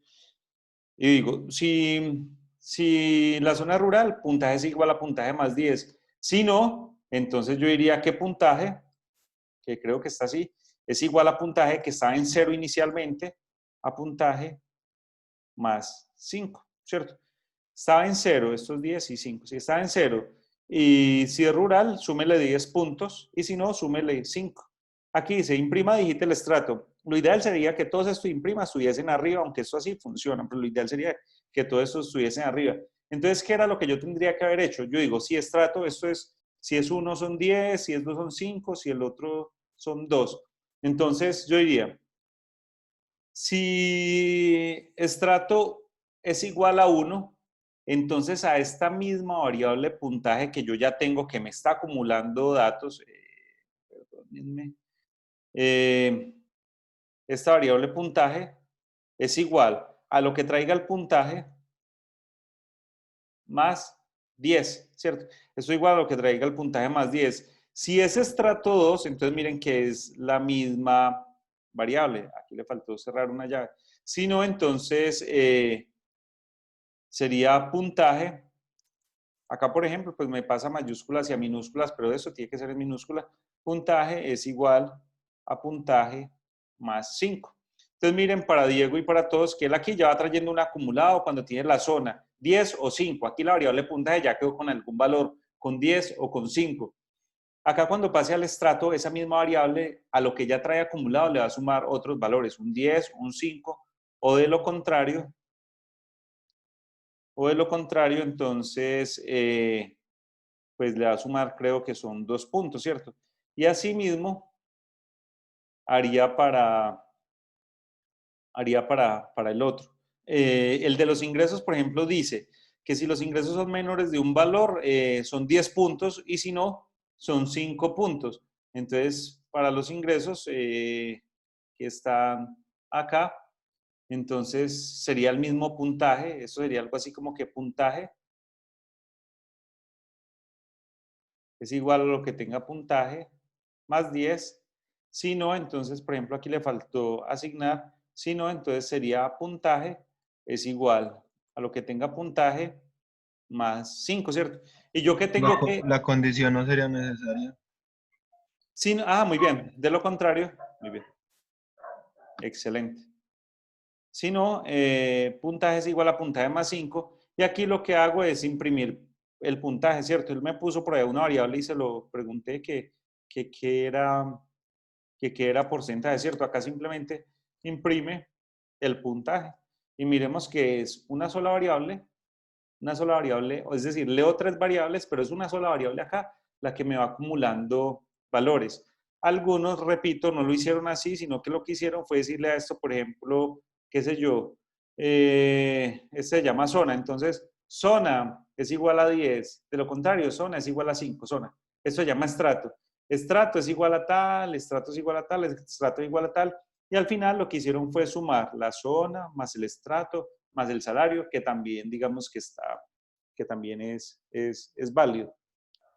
[SPEAKER 1] Y digo, si la zona rural, puntaje es igual a puntaje más 10. Si no, entonces yo diría que puntaje, que creo que está así, es igual a puntaje que estaba en 0 inicialmente, a puntaje más 5, ¿cierto? Estaba en 0, estos 10 y 5. Si estaba en 0 y si es rural, súmele 10 puntos y si no, súmele 5. Aquí dice, imprima, digite el estrato. Lo ideal sería que todos estos imprimas estuviesen arriba, aunque esto así funciona, pero lo ideal sería que todos estos estuviesen arriba. Entonces, ¿qué era lo que yo tendría que haber hecho? Yo digo, si estrato, esto es, si es 1 son 10, si es 2 son 5, si el otro son 2. Entonces, yo diría, si estrato es igual a 1, entonces a esta misma variable puntaje que yo ya tengo que me está acumulando datos, perdónenme, esta variable puntaje es igual a lo que traiga el puntaje más 10, ¿cierto? Eso es igual a lo que traiga el puntaje más 10. Si es estrato 2, entonces miren que es la misma variable. Aquí le faltó cerrar una llave. Si no, entonces sería puntaje. Acá, por ejemplo, pues me pasa mayúsculas y a minúsculas, pero eso tiene que ser en minúscula. Puntaje es igual a puntaje más 5. Entonces miren, para Diego y para todos, que él aquí ya va trayendo un acumulado cuando tiene la zona 10 o 5. Aquí la variable puntaje ya quedó con algún valor, con 10 o con 5. Acá cuando pase al estrato, esa misma variable a lo que ya trae acumulado le va a sumar otros valores, un 10, un 5, o de lo contrario, entonces, pues le va a sumar, creo que son 2 puntos, ¿cierto? Y asimismo, haría para el otro. El de los ingresos, por ejemplo, dice que si los ingresos son menores de un valor, son 10 puntos y si no, son 5 puntos. Entonces, para los ingresos que están acá, entonces sería el mismo puntaje. Eso sería algo así como que puntaje es igual a lo que tenga puntaje más 10. Si no, entonces, por ejemplo, aquí le faltó asignar. Si no, entonces sería puntaje es igual a lo que tenga puntaje más 5, ¿cierto? Y yo que tengo que...
[SPEAKER 5] La condición no sería necesaria.
[SPEAKER 1] Si no, muy bien. De lo contrario, muy bien. Excelente. Si no, puntaje es igual a puntaje más 5. Y aquí lo que hago es imprimir el puntaje, ¿cierto? Él me puso por ahí una variable y se lo pregunté que era porcentaje, ¿cierto? Acá simplemente imprime el puntaje y miremos que es una sola variable, es decir, leo 3 variables, pero es una sola variable acá la que me va acumulando valores. Algunos, repito, no lo hicieron así, sino que lo que hicieron fue decirle a esto, por ejemplo, qué sé yo, este se llama zona, entonces zona es igual a 10, de lo contrario, zona es igual a 5, zona. Eso se llama estrato. Estrato es igual a tal, estrato es igual a tal, estrato es igual a tal, y al final lo que hicieron fue sumar la zona más el estrato más el salario, que también digamos que también es válido.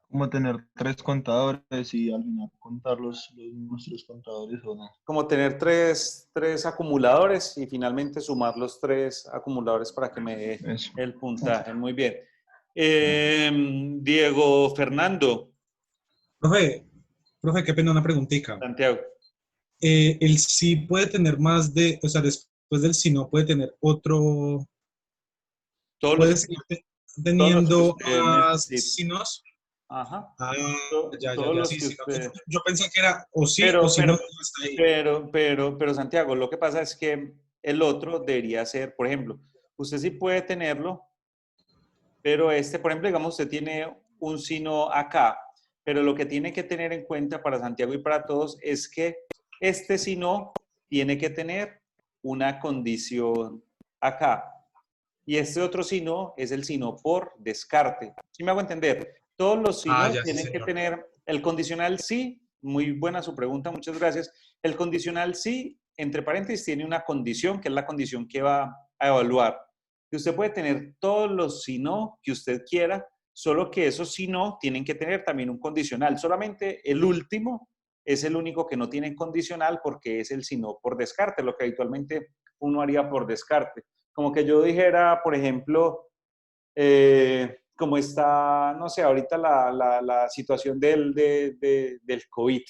[SPEAKER 6] Como tener 3 contadores y al final contar los mismos 3 contadores o no.
[SPEAKER 1] Como tener tres acumuladores y finalmente sumar los 3 acumuladores para que me dé
[SPEAKER 6] Eso.
[SPEAKER 1] el puntaje. Muy bien. Diego Fernando.
[SPEAKER 4] Profe, qué pena una preguntita.
[SPEAKER 1] Santiago.
[SPEAKER 4] El sí puede tener más de, o sea, después del sí no puede tener otro,
[SPEAKER 1] Todos
[SPEAKER 4] puede
[SPEAKER 1] los,
[SPEAKER 4] seguir
[SPEAKER 1] todos los que
[SPEAKER 4] teniendo
[SPEAKER 1] usted
[SPEAKER 4] más
[SPEAKER 1] necesite.
[SPEAKER 4] sinos.
[SPEAKER 1] Ajá.
[SPEAKER 4] Ah, ya,
[SPEAKER 1] Todos los
[SPEAKER 4] sí,
[SPEAKER 1] que
[SPEAKER 4] sí, no.
[SPEAKER 1] usted...
[SPEAKER 4] Yo pensé que era o sí
[SPEAKER 1] Pero,
[SPEAKER 4] o si no, hasta ahí.
[SPEAKER 1] pero Santiago, lo que pasa es que el otro debería ser, por ejemplo, usted sí puede tenerlo, pero por ejemplo, digamos, usted tiene un sino acá, pero lo que tiene que tener en cuenta para Santiago y para todos es que este sino tiene que tener una condición acá. Y este otro sino es el sino por descarte. ¿Sí me hago entender? Todos los
[SPEAKER 4] Ah,
[SPEAKER 1] sinos
[SPEAKER 4] ya, sí,
[SPEAKER 1] tienen que
[SPEAKER 4] señor.
[SPEAKER 1] tener el condicional sí. Muy buena su pregunta, muchas gracias. El condicional sí, entre paréntesis, tiene una condición, que es la condición que va a evaluar. Que usted puede tener todos los si no que usted quiera, solo que esos si no tienen que tener también un condicional. Solamente el último es el único que no tiene condicional porque es el si no por descarte, lo que habitualmente uno haría por descarte. Como que yo dijera, por ejemplo, como está, no sé, ahorita la situación del COVID.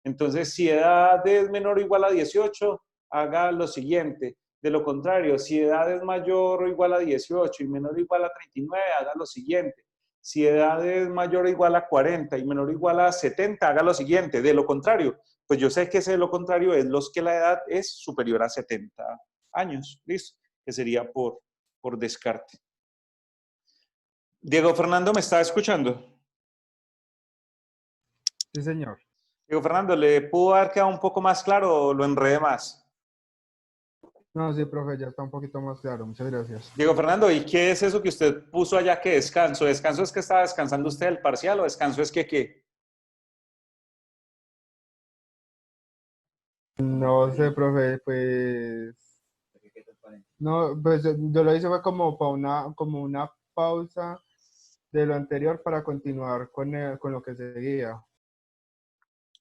[SPEAKER 1] Entonces, si edad es menor o igual a 18, haga lo siguiente. De lo contrario, si edad es mayor o igual a 18 y menor o igual a 39, haga lo siguiente. Si edad es mayor o igual a 40 y menor o igual a 70, haga lo siguiente. De lo contrario, pues yo sé que ese de lo contrario es los que la edad es superior a 70 años, ¿listo? Que sería por descarte. Diego Fernando, ¿me está escuchando?
[SPEAKER 5] Sí, señor.
[SPEAKER 1] Diego Fernando, ¿le pudo haber quedado un poco más claro o lo enredé más?
[SPEAKER 5] No, sí, profe, ya está un poquito más claro. Muchas gracias.
[SPEAKER 1] Diego Fernando, ¿y qué es eso que usted puso allá que descanso? ¿Descanso es que estaba descansando usted del parcial o descanso es que qué?
[SPEAKER 5] No sé, profe, pues... No, pues yo lo hice fue como una pausa de lo anterior para continuar con lo que seguía.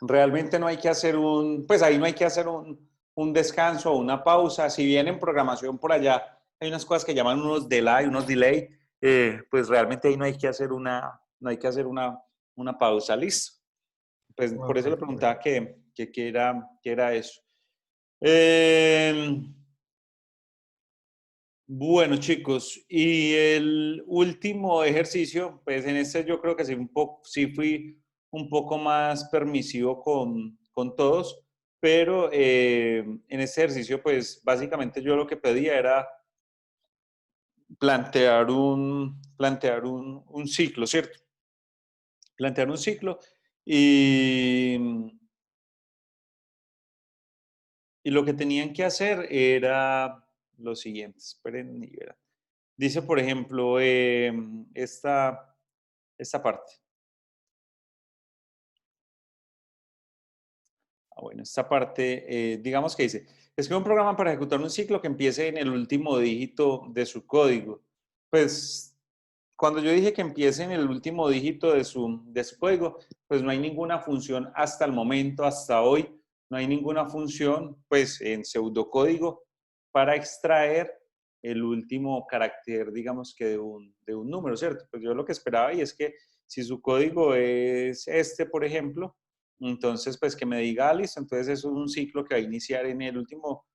[SPEAKER 1] Realmente no hay que hacer pues ahí no hay que hacer un descanso o una pausa. Si bien en programación por allá hay unas cosas que llaman unos delay, pues realmente ahí no hay que hacer una pausa, listo. Pues por
[SPEAKER 5] Ok,
[SPEAKER 1] eso le
[SPEAKER 5] profe.
[SPEAKER 1] preguntaba qué era eso. Eh, bueno, chicos, y el último ejercicio, pues en este yo creo que sí fui un poco más permisivo con todos, pero en este ejercicio, pues básicamente yo lo que pedía era plantear un ciclo, ¿cierto? Plantear un ciclo y, y lo que tenían que hacer era lo siguiente, esperen y verán. Dice, por ejemplo, esta parte. Bueno, esta parte, digamos que dice, escribe un programa para ejecutar un ciclo que empiece en el último dígito de su código. Pues, cuando yo dije que empiece en el último dígito de su código, pues no hay ninguna función hasta el momento, hasta hoy, no hay ninguna función, pues, en pseudocódigo para extraer el último carácter, digamos que de un número, ¿cierto? Pues yo lo que esperaba y es que si su código es por ejemplo, entonces pues que me diga, listo, entonces eso es un ciclo que va a iniciar en el último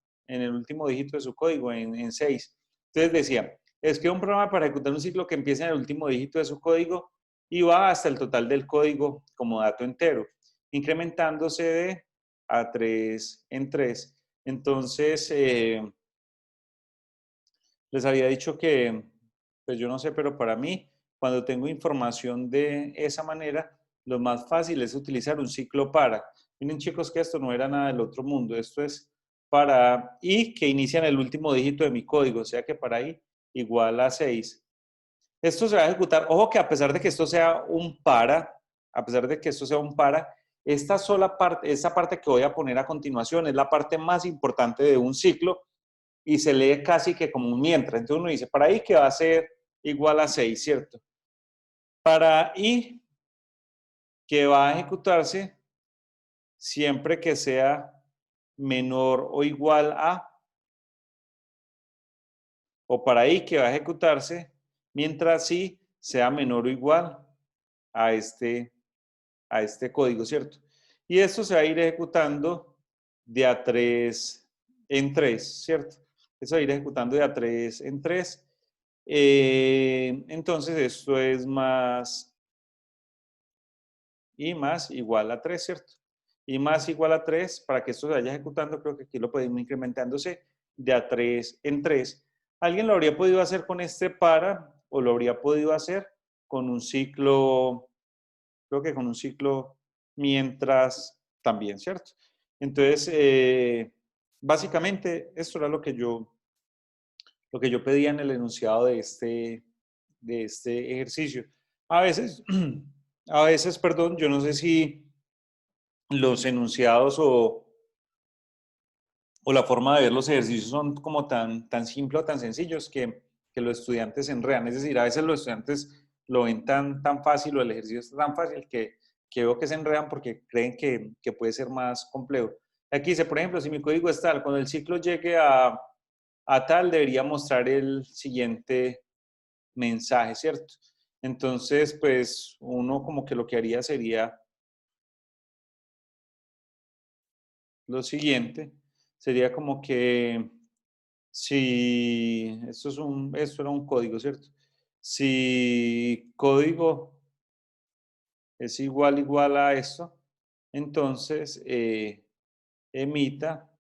[SPEAKER 1] dígito de su código, en 6. Entonces decía, escriba un programa para ejecutar un ciclo que empiece en el último dígito de su código y va hasta el total del código como dato entero, incrementándose de a 3 en 3. Entonces, les había dicho que, pues yo no sé, pero para mí, cuando tengo información de esa manera, lo más fácil es utilizar un ciclo para. Miren chicos que esto no era nada del otro mundo, esto es para i que inicia en el último dígito de mi código, o sea que para i igual a 6. Esto se va a ejecutar, ojo que a pesar de que esto sea un para, a pesar de que esto sea un para, esta sola parte, esta parte que voy a poner a continuación es la parte más importante de un ciclo y se lee casi que como un mientras. Entonces uno dice, para i que va a ser igual a 6, ¿cierto? Para i que va a ejecutarse siempre que sea menor o igual a, o para i que va a ejecutarse mientras i sea menor o igual a este código, ¿cierto? Y esto se va a ir ejecutando de a 3 en 3, ¿cierto? Eso va a ir ejecutando de a 3 en 3. Entonces esto es más y más igual a 3, ¿cierto? Y más igual a 3, para que esto se vaya ejecutando, creo que aquí lo podemos ir incrementándose de a 3 en 3. ¿Alguien lo habría podido hacer con este para o lo habría podido hacer con un ciclo, creo que con un ciclo mientras también, ¿cierto? Entonces, básicamente esto era lo que yo pedía en el enunciado de este ejercicio. A veces, perdón, yo no sé si los enunciados o la forma de ver los ejercicios son como tan simples o tan sencillos que los estudiantes se enredan. Es decir, a veces los estudiantes lo ven tan fácil o el ejercicio está tan fácil que veo que se enredan porque creen que puede ser más complejo. Aquí dice, por ejemplo, si mi código es tal, cuando el ciclo llegue a tal, debería mostrar el siguiente mensaje, ¿cierto? Entonces, pues uno como que lo que haría sería lo siguiente, sería como que si esto era un código, ¿cierto? Si código es igual a esto, entonces emita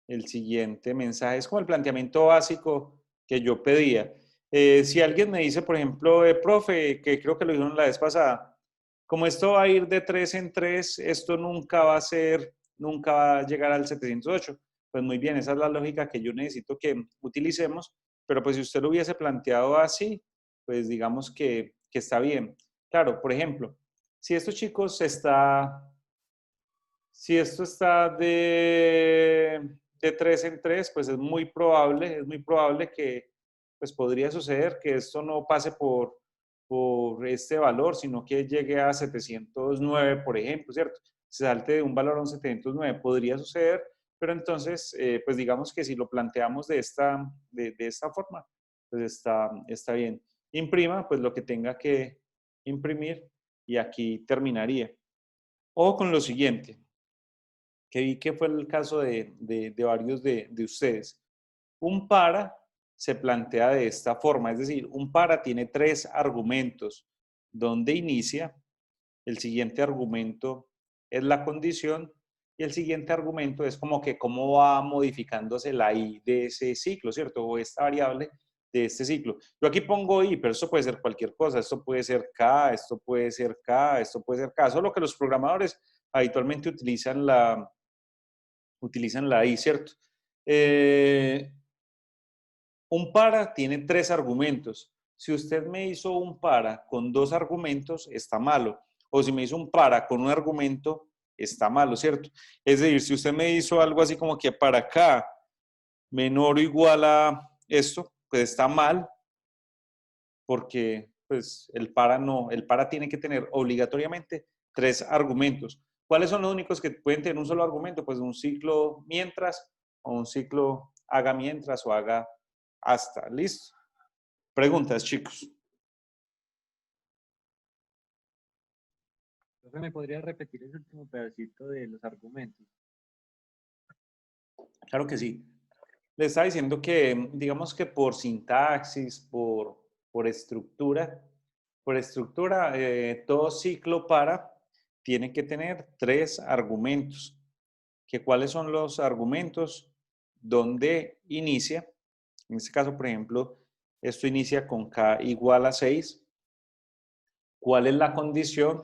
[SPEAKER 1] el siguiente mensaje. Es como el planteamiento básico que yo pedía. Si alguien me dice, por ejemplo, profe, que creo que lo dijeron la vez pasada, como esto va a ir de 3 en 3, esto nunca va a llegar al 708. Pues muy bien, esa es la lógica que yo necesito que utilicemos, pero pues si usted lo hubiese planteado así, pues digamos que está bien. Claro, por ejemplo, si estos chicos si esto está de 3 en 3, pues es muy probable que pues podría suceder que esto no pase por este valor, sino que llegue a 709, por ejemplo, ¿cierto? Se salte de un valor a un 709, podría suceder, pero entonces, pues digamos que si lo planteamos de esta forma, pues está bien. Imprima, pues lo que tenga que imprimir y aquí terminaría. O con lo siguiente, que vi que fue el caso de varios de ustedes. Un para se plantea de esta forma, es decir, un para tiene 3 argumentos. Donde inicia, el siguiente argumento es la condición y el siguiente argumento es como que cómo va modificándose la i de ese ciclo, ¿cierto? O esta variable de este ciclo. Yo aquí pongo i, pero esto puede ser cualquier cosa. Esto puede ser k, esto puede ser k, esto puede ser k. Solo que los programadores habitualmente utilizan la i, ¿cierto? Un para tiene 3 argumentos. Si usted me hizo un para con 2 argumentos, está malo. O si me hizo un para con un argumento, está malo, ¿cierto? Es decir, si usted me hizo algo así como que para acá menor o igual a esto, pues está mal, porque pues el para tiene que tener obligatoriamente 3 argumentos. ¿Cuáles son los únicos que pueden tener un solo argumento? Pues un ciclo mientras o un ciclo haga mientras o haga hasta. ¿Listo? Preguntas, chicos.
[SPEAKER 7] Profe, ¿me podría repetir ese último pedacito de los argumentos?
[SPEAKER 1] Claro que sí. Le estaba diciendo que, digamos que por sintaxis, por estructura, todo ciclo para tiene que tener 3 argumentos. ¿Que cuáles son los argumentos? ¿Dónde inicia? En este caso, por ejemplo, esto inicia con k igual a 6. ¿Cuál es la condición?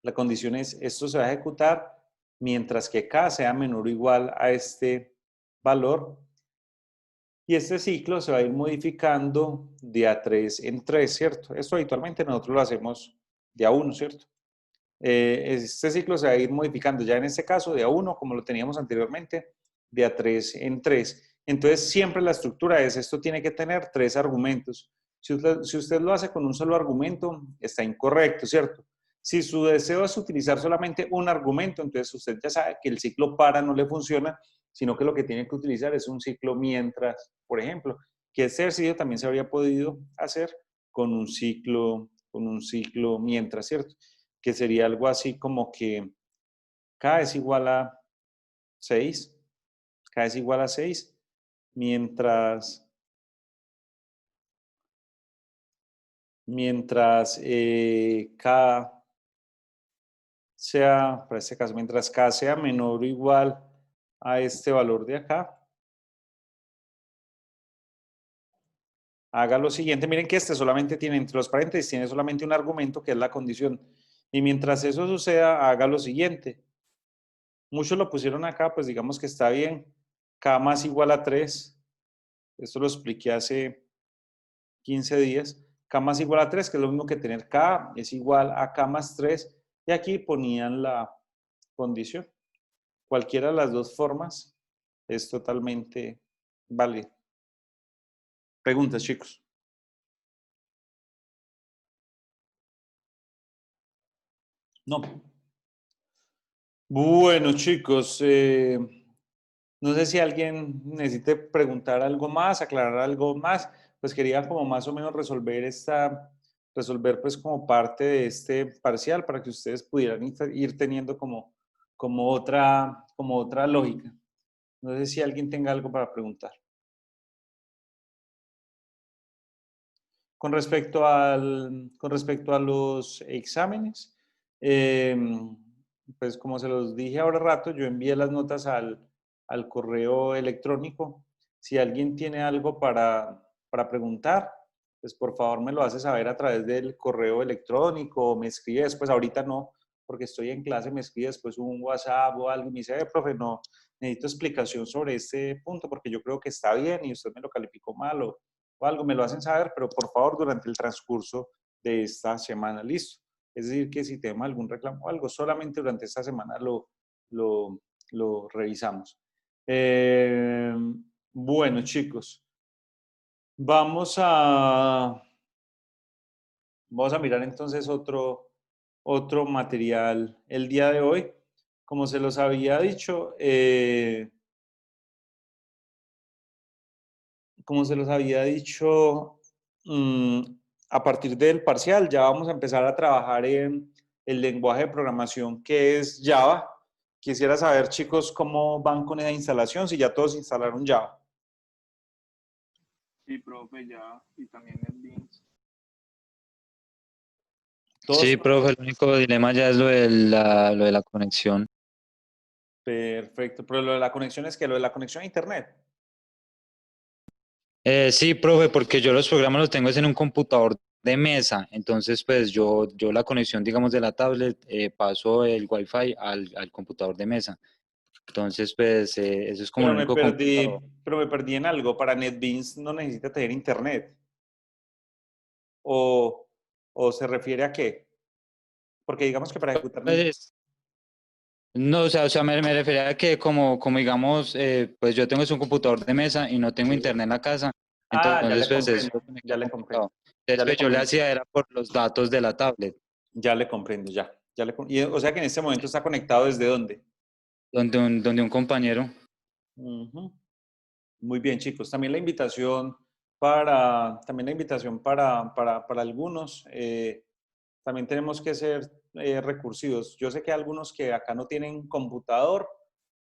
[SPEAKER 1] La condición es esto se va a ejecutar mientras que k sea menor o igual a este valor. Y este ciclo se va a ir modificando de A3 en 3, ¿cierto? Esto habitualmente nosotros lo hacemos de A1, ¿cierto? Este ciclo se va a ir modificando ya en este caso de A1, como lo teníamos anteriormente, de A3 en 3. Entonces siempre la estructura es, esto tiene que tener 3 argumentos. Si usted lo hace con un solo argumento, está incorrecto, ¿cierto? Si su deseo es utilizar solamente un argumento, entonces usted ya sabe que el ciclo para no le funciona, sino que lo que tiene que utilizar es un ciclo mientras, por ejemplo, que este ejercicio también se habría podido hacer con un ciclo mientras, ¿cierto? Que sería algo así como que k es igual a 6, k es igual a 6, mientras k sea, para este caso, mientras k sea menor o igual a este valor de acá, haga lo siguiente. Miren que este solamente tiene, entre los paréntesis, tiene solamente un argumento que es la condición. Y mientras eso suceda, haga lo siguiente. Muchos lo pusieron acá, pues digamos que está bien. K más igual a 3. Esto lo expliqué hace 15 días. K más igual a 3, que es lo mismo que tener K es igual a K más 3. Y aquí ponían la condición. Cualquiera de las dos formas es totalmente válido. Preguntas, chicos. No. Bueno, chicos, no sé si alguien necesite preguntar algo más, aclarar algo más. Pues quería como más o menos resolver pues como parte de este parcial para que ustedes pudieran ir teniendo como otra lógica. No sé si alguien tenga algo para preguntar. Con respecto a los exámenes, pues como se los dije ahora rato, yo envié las notas al correo electrónico. Si alguien tiene algo para preguntar, pues por favor me lo hace saber a través del correo electrónico o me escribe después. Ahorita no, porque estoy en clase, me escribe después un WhatsApp o algo y me dice, profe, no, necesito explicación sobre este punto porque yo creo que está bien y usted me lo calificó mal o algo, me lo hacen saber, pero por favor durante el transcurso de esta semana, listo. Es decir, que si tenemos algún reclamo o algo, solamente durante esta semana lo revisamos. Bueno, chicos, vamos a mirar entonces otro material el día de hoy. Como se los había dicho, a partir del parcial ya vamos a empezar a trabajar en el lenguaje de programación que es Java. Quisiera saber, chicos, cómo van con esa instalación, si ya todos instalaron Java.
[SPEAKER 2] Sí, profe, ya. Y también NetBeans.
[SPEAKER 1] ¿Todos?
[SPEAKER 7] Sí, profe, el único dilema ya es lo de la conexión.
[SPEAKER 1] Perfecto, pero lo de la conexión es que lo de la conexión a internet.
[SPEAKER 7] Sí, profe, porque yo los programas los tengo es en un computador de mesa, entonces pues yo la conexión, digamos, de la tablet, paso el Wi-Fi al computador de mesa. Entonces, pues eso es como
[SPEAKER 1] Pero
[SPEAKER 7] lo
[SPEAKER 1] me
[SPEAKER 7] único complicado.
[SPEAKER 1] perdí en algo. Para NetBeans no necesita tener internet. ¿O se refiere a qué? Porque digamos que para ejecutar...
[SPEAKER 7] Pues, no, o sea, me refería a que como digamos, pues yo tengo es un computador de mesa y no tengo
[SPEAKER 1] Sí.
[SPEAKER 7] internet en la casa,
[SPEAKER 1] Ah, ya
[SPEAKER 7] entonces
[SPEAKER 1] le
[SPEAKER 7] pues es
[SPEAKER 1] comprendo, ya le comprendo.
[SPEAKER 7] complicado. Entonces,
[SPEAKER 1] Ya le
[SPEAKER 7] pues, yo le
[SPEAKER 1] comprendo.
[SPEAKER 7] hacía era por los datos de la tablet,
[SPEAKER 1] Ya le comprendo, o sea que en este momento está conectado ¿desde dónde?
[SPEAKER 7] donde un compañero.
[SPEAKER 1] Ujú. Muy bien, chicos. También la invitación para algunos. También tenemos que ser recursivos. Yo sé que algunos que acá no tienen computador,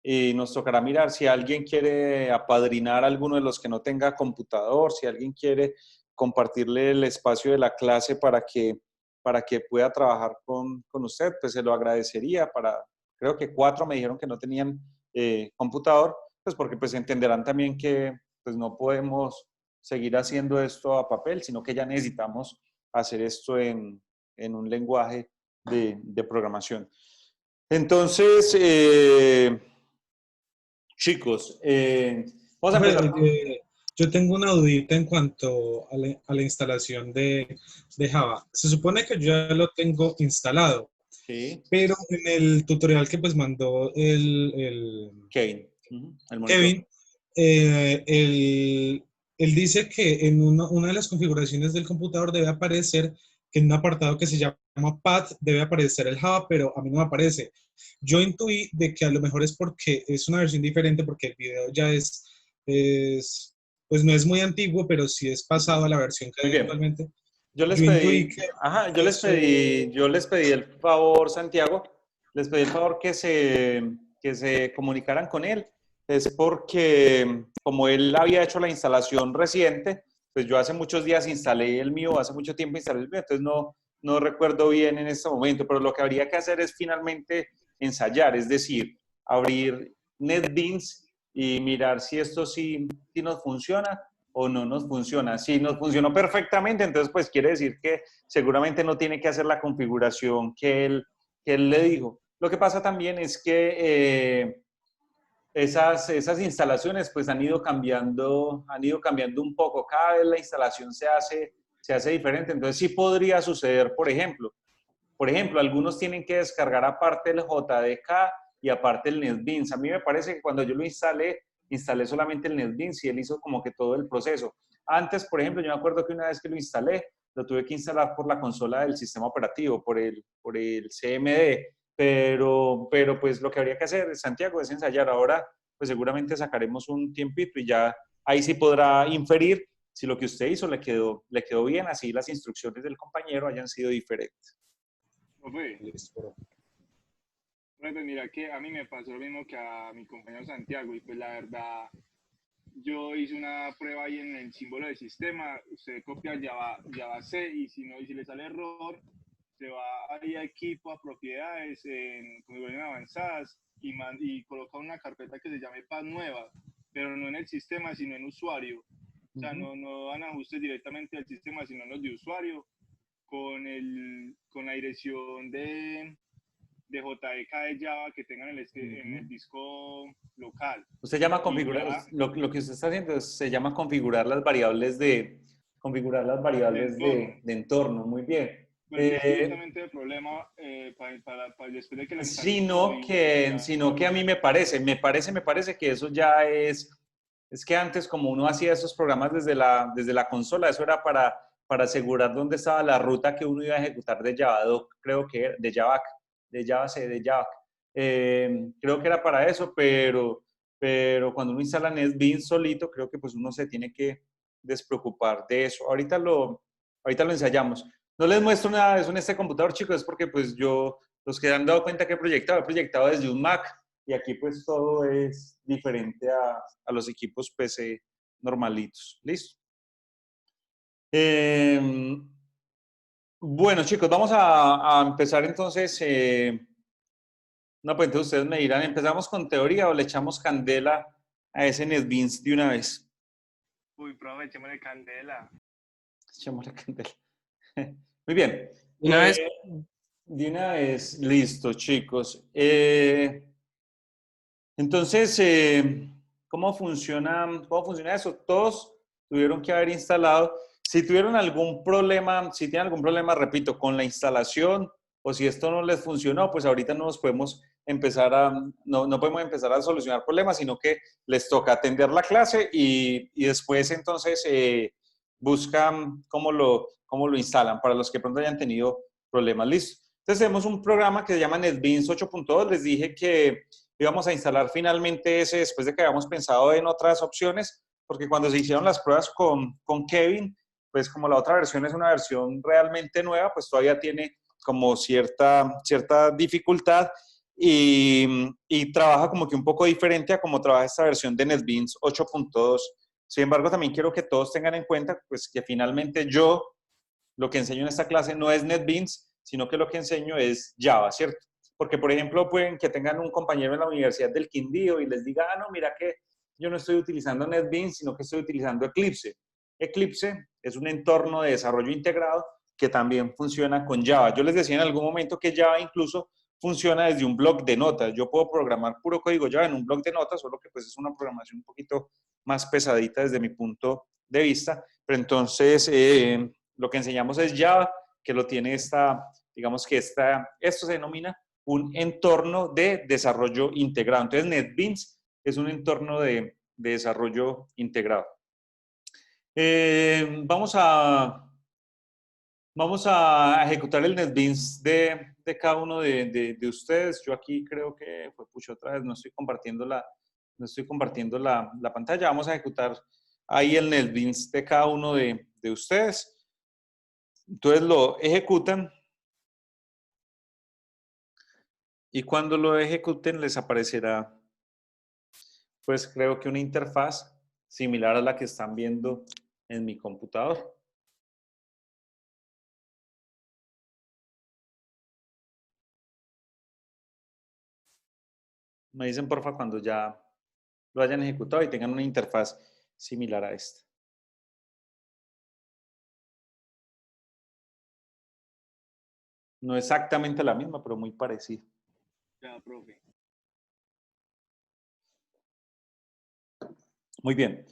[SPEAKER 1] y nos tocará mirar si alguien quiere apadrinar a alguno de los que no tenga computador, si alguien quiere compartirle el espacio de la clase para que pueda trabajar con usted, pues se lo agradecería. Creo que 4 me dijeron que no tenían computador, pues porque pues entenderán también que pues no podemos seguir haciendo esto a papel, sino que ya necesitamos hacer esto en un lenguaje de programación. Entonces, chicos, vamos a empezar.
[SPEAKER 4] Yo tengo una dudita en cuanto a la instalación de Java. Se supone que yo ya lo tengo instalado,
[SPEAKER 1] Sí,
[SPEAKER 4] pero en el tutorial que pues mandó el
[SPEAKER 1] Kevin, el monitor.
[SPEAKER 4] Kevin, él dice que en una de las configuraciones del computador debe aparecer que en un apartado que se llama Path debe aparecer el Java, pero a mí no me aparece. Yo intuí de que a lo mejor es porque es una versión diferente, porque el video ya pues no es muy antiguo, pero sí es pasado a la versión que
[SPEAKER 1] Muy
[SPEAKER 4] hay
[SPEAKER 1] bien.
[SPEAKER 4] actualmente.
[SPEAKER 1] Yo les
[SPEAKER 4] Yo
[SPEAKER 1] pedí,
[SPEAKER 4] intuí que
[SPEAKER 1] yo les pedí el favor, Santiago, les pedí el favor que se comunicaran con él. Es porque como él había hecho la instalación reciente, pues yo hace muchos días instalé el mío, hace mucho tiempo instalé el mío, entonces no recuerdo bien en este momento, pero lo que habría que hacer es finalmente ensayar, es decir, abrir NetBeans y mirar si esto sí nos funciona o no nos funciona. Si nos funcionó perfectamente, entonces pues quiere decir que seguramente no tiene que hacer la configuración que él le dijo. Lo que pasa también es que esas instalaciones pues han ido cambiando un poco. Cada vez la instalación se hace diferente. Entonces sí podría suceder, por ejemplo, algunos tienen que descargar aparte el JDK y aparte el NetBeans. A mí me parece que cuando yo lo instalé solamente el NetBeans y él hizo como que todo el proceso. Antes, por ejemplo, yo me acuerdo que una vez que lo instalé, lo tuve que instalar por la consola del sistema operativo, por el CMD, pero pues lo que habría que hacer, Santiago, es ensayar. Ahora, pues seguramente sacaremos un tiempito y ya ahí sí podrá inferir si lo que usted hizo le quedó bien, así las instrucciones del compañero hayan sido diferentes.
[SPEAKER 2] Pues mira que a mí me pasó lo mismo que a mi compañero Santiago y pues la verdad yo hice una prueba ahí en el símbolo del sistema, usted copia Java C y si le sale error se va ahí a equipo, a propiedades, en configuraciones avanzadas y coloca una carpeta que se llame Path nueva, pero no en el sistema sino en usuario. O sea, no dan ajustes directamente al sistema sino en los de usuario con la dirección de JDK de Java que tengan en el disco local.
[SPEAKER 1] Usted llama configurar, lo que usted está haciendo se llama configurar las variables de entorno, muy bien.
[SPEAKER 2] Pero no es directamente el problema para después de que la
[SPEAKER 1] sino que a mí me parece que eso ya es que antes como uno hacía esos programas desde la consola, eso era para asegurar dónde estaba la ruta que uno iba a ejecutar de Javadoc, creo que era, de Javac, de Javac, de Javac. Creo que era para eso, pero cuando uno instala NetBeans solito, creo que pues uno se tiene que despreocupar de eso. Ahorita lo ensayamos. No les muestro nada de eso en este computador, chicos, es porque pues los que han dado cuenta que he proyectado desde un Mac y aquí pues todo es diferente a los equipos PC normalitos. ¿Listo? Bueno, chicos, vamos a empezar entonces. No, pues entonces ustedes me dirán, ¿empezamos con teoría o le echamos candela a ese NetBeans de una vez?
[SPEAKER 2] Uy, profe, echémosle candela.
[SPEAKER 1] Echémosle candela. Muy bien. De una vez, listo, chicos. Entonces, ¿cómo funciona eso? Todos tuvieron que haber instalado. Si tuvieron algún problema, si tienen algún problema, repito, con la instalación o si esto no les funcionó, pues ahorita no podemos empezar a solucionar problemas, sino que les toca atender la clase y después entonces buscan cómo lo instalan para los que pronto hayan tenido problemas. Listo. Entonces tenemos un programa que se llama NetBeans 8.2. Les dije que íbamos a instalar finalmente ese después de que habíamos pensado en otras opciones, porque cuando se hicieron las pruebas con Kevin, pues como la otra versión es una versión realmente nueva, pues todavía tiene como cierta dificultad y trabaja como que un poco diferente a como trabaja esta versión de NetBeans 8.2. Sin embargo, también quiero que todos tengan en cuenta pues, que finalmente yo lo que enseño en esta clase no es NetBeans, sino que lo que enseño es Java, ¿cierto? Porque, por ejemplo, pueden que tengan un compañero en la Universidad del Quindío y les diga, no, mira que yo no estoy utilizando NetBeans, sino que estoy utilizando Eclipse. Eclipse es un entorno de desarrollo integrado que también funciona con Java. Yo les decía en algún momento que Java incluso funciona desde un bloc de notas. Yo puedo programar puro código Java en un bloc de notas, solo que pues es una programación un poquito más pesadita desde mi punto de vista. Pero entonces lo que enseñamos es Java, que lo tiene digamos que esto se denomina un entorno de desarrollo integrado. Entonces NetBeans es un entorno de desarrollo integrado. Vamos a ejecutar el NetBeans de cada uno de ustedes. Yo aquí creo que fue pucho otra vez, no estoy compartiendo la pantalla. Vamos a ejecutar ahí el NetBeans de cada uno de ustedes. Entonces lo ejecutan y cuando lo ejecuten les aparecerá, pues creo que una interfaz similar a la que están viendo en mi computador. Me dicen porfa cuando ya lo hayan ejecutado y tengan una interfaz similar a esta. No exactamente la misma, pero muy parecida.
[SPEAKER 2] Ya, profe.
[SPEAKER 1] Muy bien.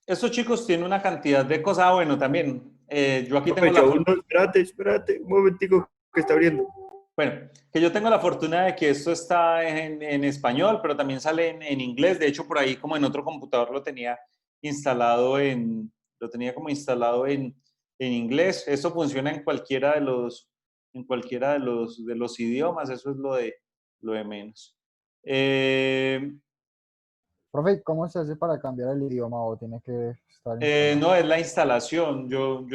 [SPEAKER 1] Estos chicos tienen una cantidad de cosas. Bueno, también, yo aquí tengo
[SPEAKER 3] Espérate, un momentico que está abriendo.
[SPEAKER 1] Bueno, que yo tengo la fortuna de que esto está en español, pero también sale en inglés. De hecho, por ahí, como en otro computador, lo tenía como instalado en inglés. Esto funciona en cualquiera de los idiomas. Eso es lo de menos.
[SPEAKER 8] Profe, ¿cómo se hace para cambiar el idioma o tiene que estar instalado?
[SPEAKER 1] No, es la instalación. Yo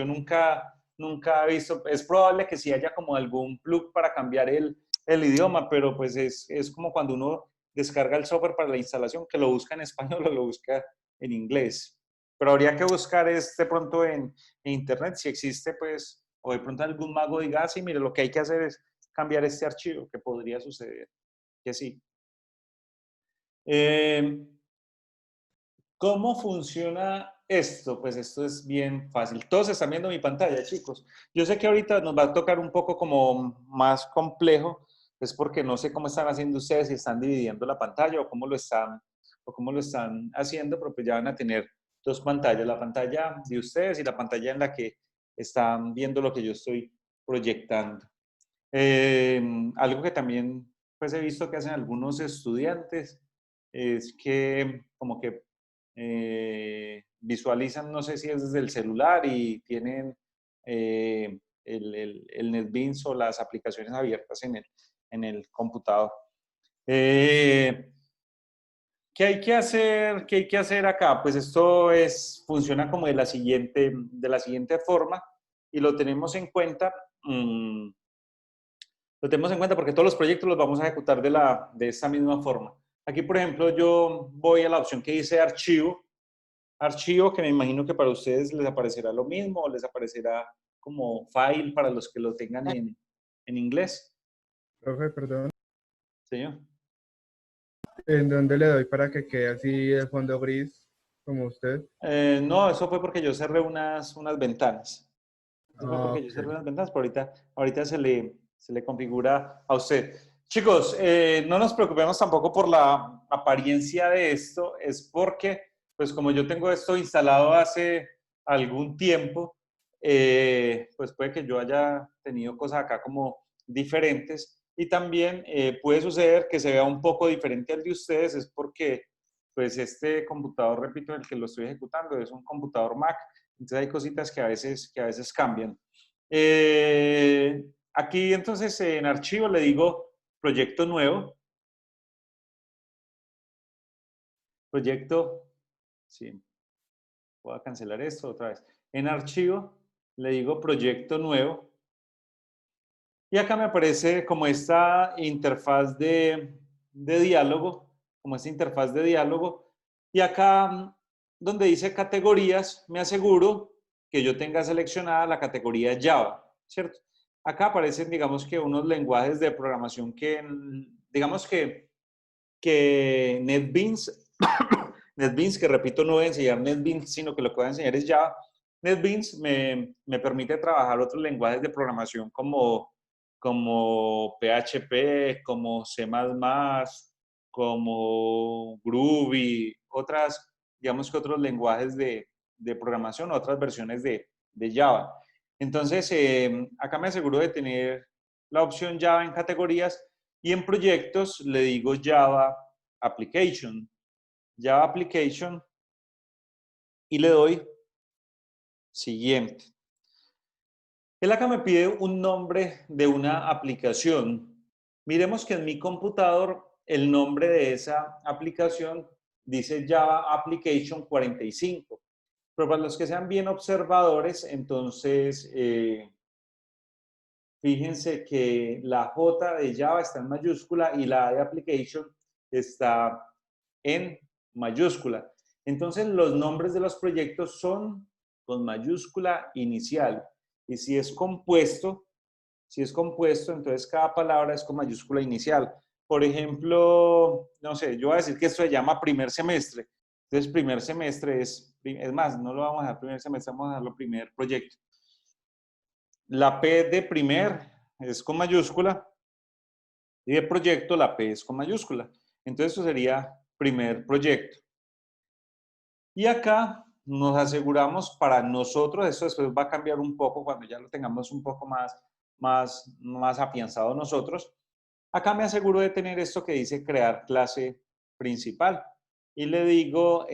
[SPEAKER 1] nunca he visto, es probable que sí haya como algún plug para cambiar el idioma, pero pues es como cuando uno descarga el software para la instalación, que lo busca en español o lo busca en inglés. Pero habría que buscar de pronto en internet si existe, pues, o de pronto algún mago diga, sí, mire, lo que hay que hacer es cambiar este archivo, que podría suceder, que sí. ¿Cómo funciona esto? Pues esto es bien fácil. Todos están viendo mi pantalla, chicos. Yo sé que ahorita nos va a tocar un poco como más complejo, es porque no sé cómo están haciendo ustedes, si están dividiendo la pantalla o cómo lo están haciendo, pero pues ya van a tener dos pantallas, la pantalla de ustedes y la pantalla en la que están viendo lo que yo estoy proyectando. Algo que también pues he visto que hacen algunos estudiantes es que como que visualizan, no sé si es desde el celular y tienen el NetBeans o las aplicaciones abiertas en el computador. ¿Qué hay que hacer? ¿Qué hay que hacer acá? Pues esto funciona como de la siguiente forma y lo tenemos en cuenta. Lo tenemos en cuenta porque todos los proyectos los vamos a ejecutar de esta misma forma. Aquí, por ejemplo, yo voy a la opción que dice archivo. Archivo, que me imagino que para ustedes les aparecerá lo mismo o les aparecerá como file para los que lo tengan en inglés.
[SPEAKER 5] Profe, perdón.
[SPEAKER 1] Señor.
[SPEAKER 5] ¿En dónde le doy para que quede así el fondo gris como usted?
[SPEAKER 1] No, eso fue porque yo cerré unas ventanas. Eso fue porque yo
[SPEAKER 5] Ok.
[SPEAKER 1] cerré unas ventanas, pero ahorita se le configura a usted. Chicos, no nos preocupemos tampoco por la apariencia de esto, es porque, pues como yo tengo esto instalado hace algún tiempo, pues puede que yo haya tenido cosas acá como diferentes y también puede suceder que se vea un poco diferente al de ustedes, es porque pues este computador, repito, el que lo estoy ejecutando es un computador Mac, entonces hay cositas que a veces cambian. Aquí entonces en archivo le digo proyecto nuevo. Proyecto, sí, voy a cancelar esto otra vez. En archivo le digo proyecto nuevo. Y acá me aparece como esta interfaz de diálogo, como esta interfaz de diálogo. Y acá donde dice categorías, me aseguro que yo tenga seleccionada la categoría Java, ¿cierto? Acá aparecen, digamos que unos lenguajes de programación que, digamos que NetBeans, NetBeans, que repito, no voy a enseñar NetBeans, sino que lo que voy a enseñar es Java. NetBeans me permite trabajar otros lenguajes de programación como PHP, como C++, como Groovy, digamos que otros lenguajes de programación, otras versiones de Java. Entonces, acá me aseguro de tener la opción Java en categorías y en proyectos le digo Java Application. Java Application y le doy siguiente. Él acá me pide un nombre de una aplicación. Miremos que en mi computador el nombre de esa aplicación dice Java Application 45. Pero para los que sean bien observadores, entonces fíjense que la J de Java está en mayúscula y la A de Application está en mayúscula. Entonces los nombres de los proyectos son con mayúscula inicial. Y si es compuesto, entonces cada palabra es con mayúscula inicial. Por ejemplo, no sé, yo voy a decir que esto se llama primer semestre. Entonces primer semestre es más, no lo vamos a dejar primer semestre, vamos a dejarlo primer proyecto. La P de primer es con mayúscula y de proyecto la P es con mayúscula. Entonces eso sería primer proyecto. Y acá nos aseguramos para nosotros, esto después va a cambiar un poco cuando ya lo tengamos un poco más afianzado nosotros. Acá me aseguro de tener esto que dice crear clase principal. Y le digo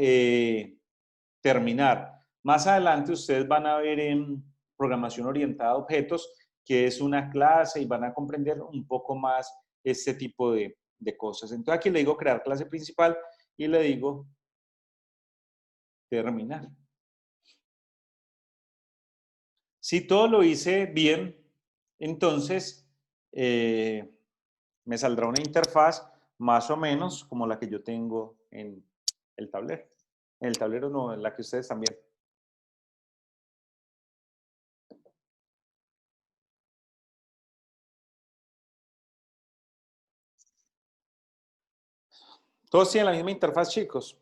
[SPEAKER 1] terminar. Más adelante ustedes van a ver en programación orientada a objetos que es una clase y van a comprender un poco más este tipo de cosas. Entonces aquí le digo crear clase principal y le digo terminar. Si todo lo hice bien, entonces me saldrá una interfaz más o menos como la que yo tengo en el tablero. En el tablero no, en la que ustedes también. Todos tienen la misma interfaz, chicos.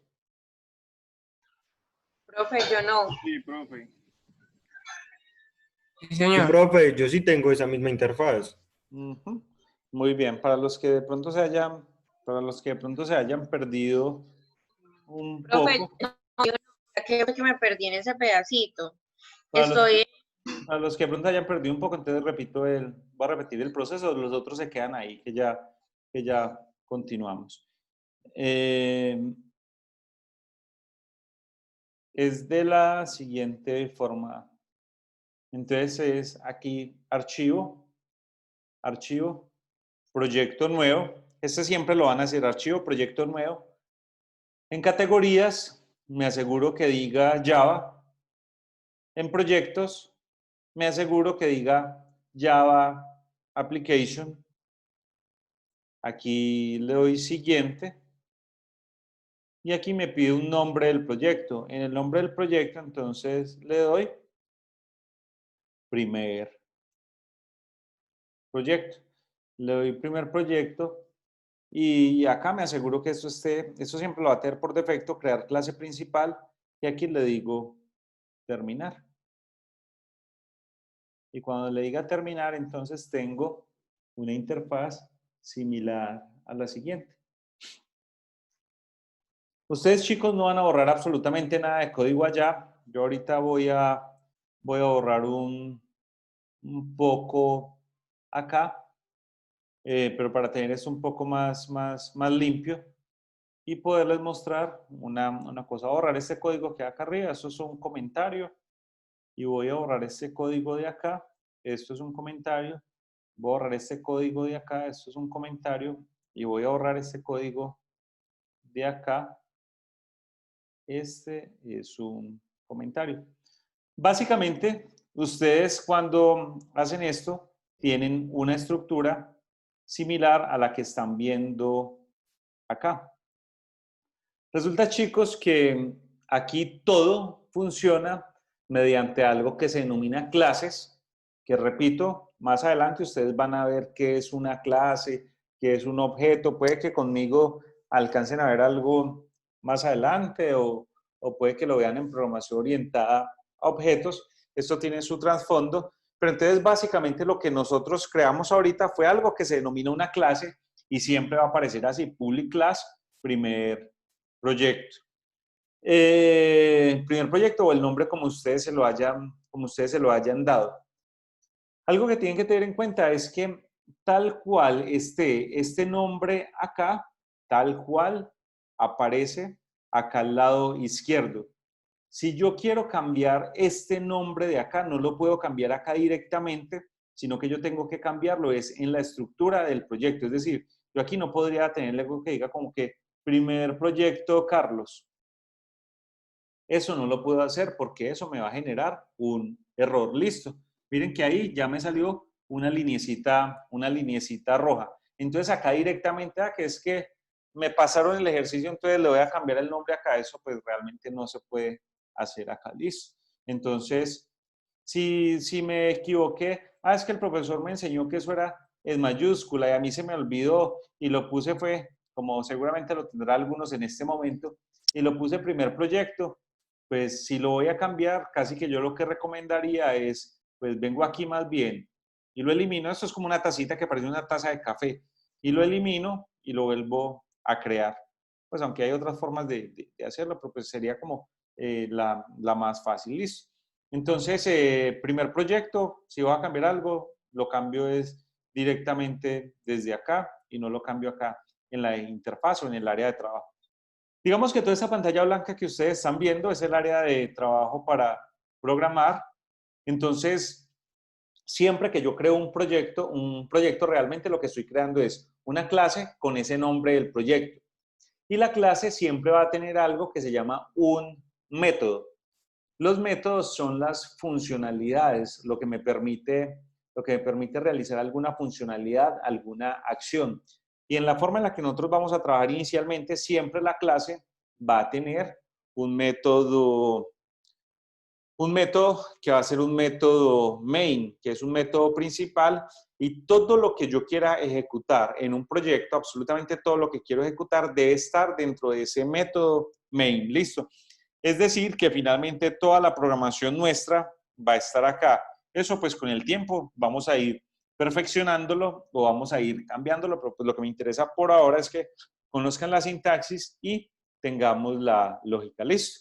[SPEAKER 9] Profe, yo no.
[SPEAKER 2] Sí, profe.
[SPEAKER 10] Sí,
[SPEAKER 3] Sí,
[SPEAKER 10] señor.
[SPEAKER 3] profe, yo sí tengo esa misma interfaz.
[SPEAKER 1] Muy bien, para los que de pronto se hayan perdido un
[SPEAKER 9] Profe,
[SPEAKER 1] poco,
[SPEAKER 9] no, yo no, que me perdí en ese pedacito.
[SPEAKER 1] para
[SPEAKER 9] Estoy,
[SPEAKER 1] los que de pronto hayan perdido un poco, entonces voy a repetir el proceso, los otros se quedan ahí, que ya continuamos. Es de la siguiente forma. Entonces es aquí archivo, proyecto nuevo. Este siempre lo van a hacer, archivo, proyecto nuevo. En categorías, me aseguro que diga Java. En proyectos, me aseguro que diga Java Application. Aquí le doy siguiente. Y aquí me pide un nombre del proyecto. En el nombre del proyecto, entonces le doy primer proyecto. Le doy primer proyecto. Y acá me aseguro que esto siempre lo va a tener por defecto, crear clase principal. Y aquí le digo terminar. Y cuando le diga terminar, entonces tengo una interfaz similar a la siguiente. Ustedes, chicos, no van a borrar absolutamente nada de código allá. Yo ahorita voy a borrar un poco acá, pero para tener esto un poco más limpio y poderles mostrar una cosa. Voy a borrar este código que hay acá arriba, eso es un comentario. Y voy a borrar este código de acá, esto es un comentario. Voy a borrar este código de acá, esto es un comentario. Y voy a borrar este código de acá. Este es un comentario. Básicamente, ustedes cuando hacen esto, tienen una estructura similar a la que están viendo acá. Resulta, chicos, que aquí todo funciona mediante algo que se denomina clases, que repito, más adelante ustedes van a ver qué es una clase, qué es un objeto. Puede que conmigo alcancen a ver algo más adelante o puede que lo vean en programación orientada a objetos. Esto tiene su trasfondo, pero entonces básicamente lo que nosotros creamos ahorita fue algo que se denomina una clase y siempre va a aparecer así, public class, primer proyecto. Primer proyecto o el nombre como ustedes se lo hayan dado. Algo que tienen que tener en cuenta es que tal cual este nombre acá, tal cual aparece acá al lado izquierdo. Si yo quiero cambiar este nombre de acá, no lo puedo cambiar acá directamente, sino que yo tengo que cambiarlo es en la estructura del proyecto. Es decir, yo aquí no podría tener algo que diga como que primer proyecto Carlos. Eso no lo puedo hacer porque eso me va a generar un error. Listo. Miren que ahí ya me salió una linecita roja. Entonces acá directamente, que es que me pasaron el ejercicio, entonces le voy a cambiar el nombre acá. Eso pues realmente no se puede hacer acá. Listo. Entonces, si me equivoqué, es que el profesor me enseñó que eso era en mayúscula y a mí se me olvidó y lo puse fue, como seguramente lo tendrá algunos en este momento, y lo puse primer proyecto. Pues si lo voy a cambiar, casi que yo lo que recomendaría es, pues vengo aquí más bien y lo elimino. Esto es como una tacita que parece una taza de café y lo elimino y lo vuelvo a crear. Pues aunque hay otras formas de hacerlo, pero pues sería como la más fácil. Listo. Entonces, primer proyecto, si voy a cambiar algo, lo cambio es directamente desde acá y no lo cambio acá en la interfaz o en el área de trabajo. Digamos que toda esa pantalla blanca que ustedes están viendo es el área de trabajo para programar. Entonces, siempre que yo creo un proyecto realmente lo que estoy creando es una clase con ese nombre del proyecto. Y la clase siempre va a tener algo que se llama un método. Los métodos son las funcionalidades, lo que me permite realizar alguna funcionalidad, alguna acción. Y en la forma en la que nosotros vamos a trabajar inicialmente, siempre la clase va a tener un método que va a ser un método main, que es un método principal, y todo lo que yo quiera ejecutar en un proyecto, absolutamente todo lo que quiero ejecutar debe estar dentro de ese método main. ¿Listo? Es decir, que finalmente toda la programación nuestra va a estar acá. Eso pues con el tiempo vamos a ir perfeccionándolo o vamos a ir cambiándolo, pero pues lo que me interesa por ahora es que conozcan la sintaxis y tengamos la lógica. ¿Listo?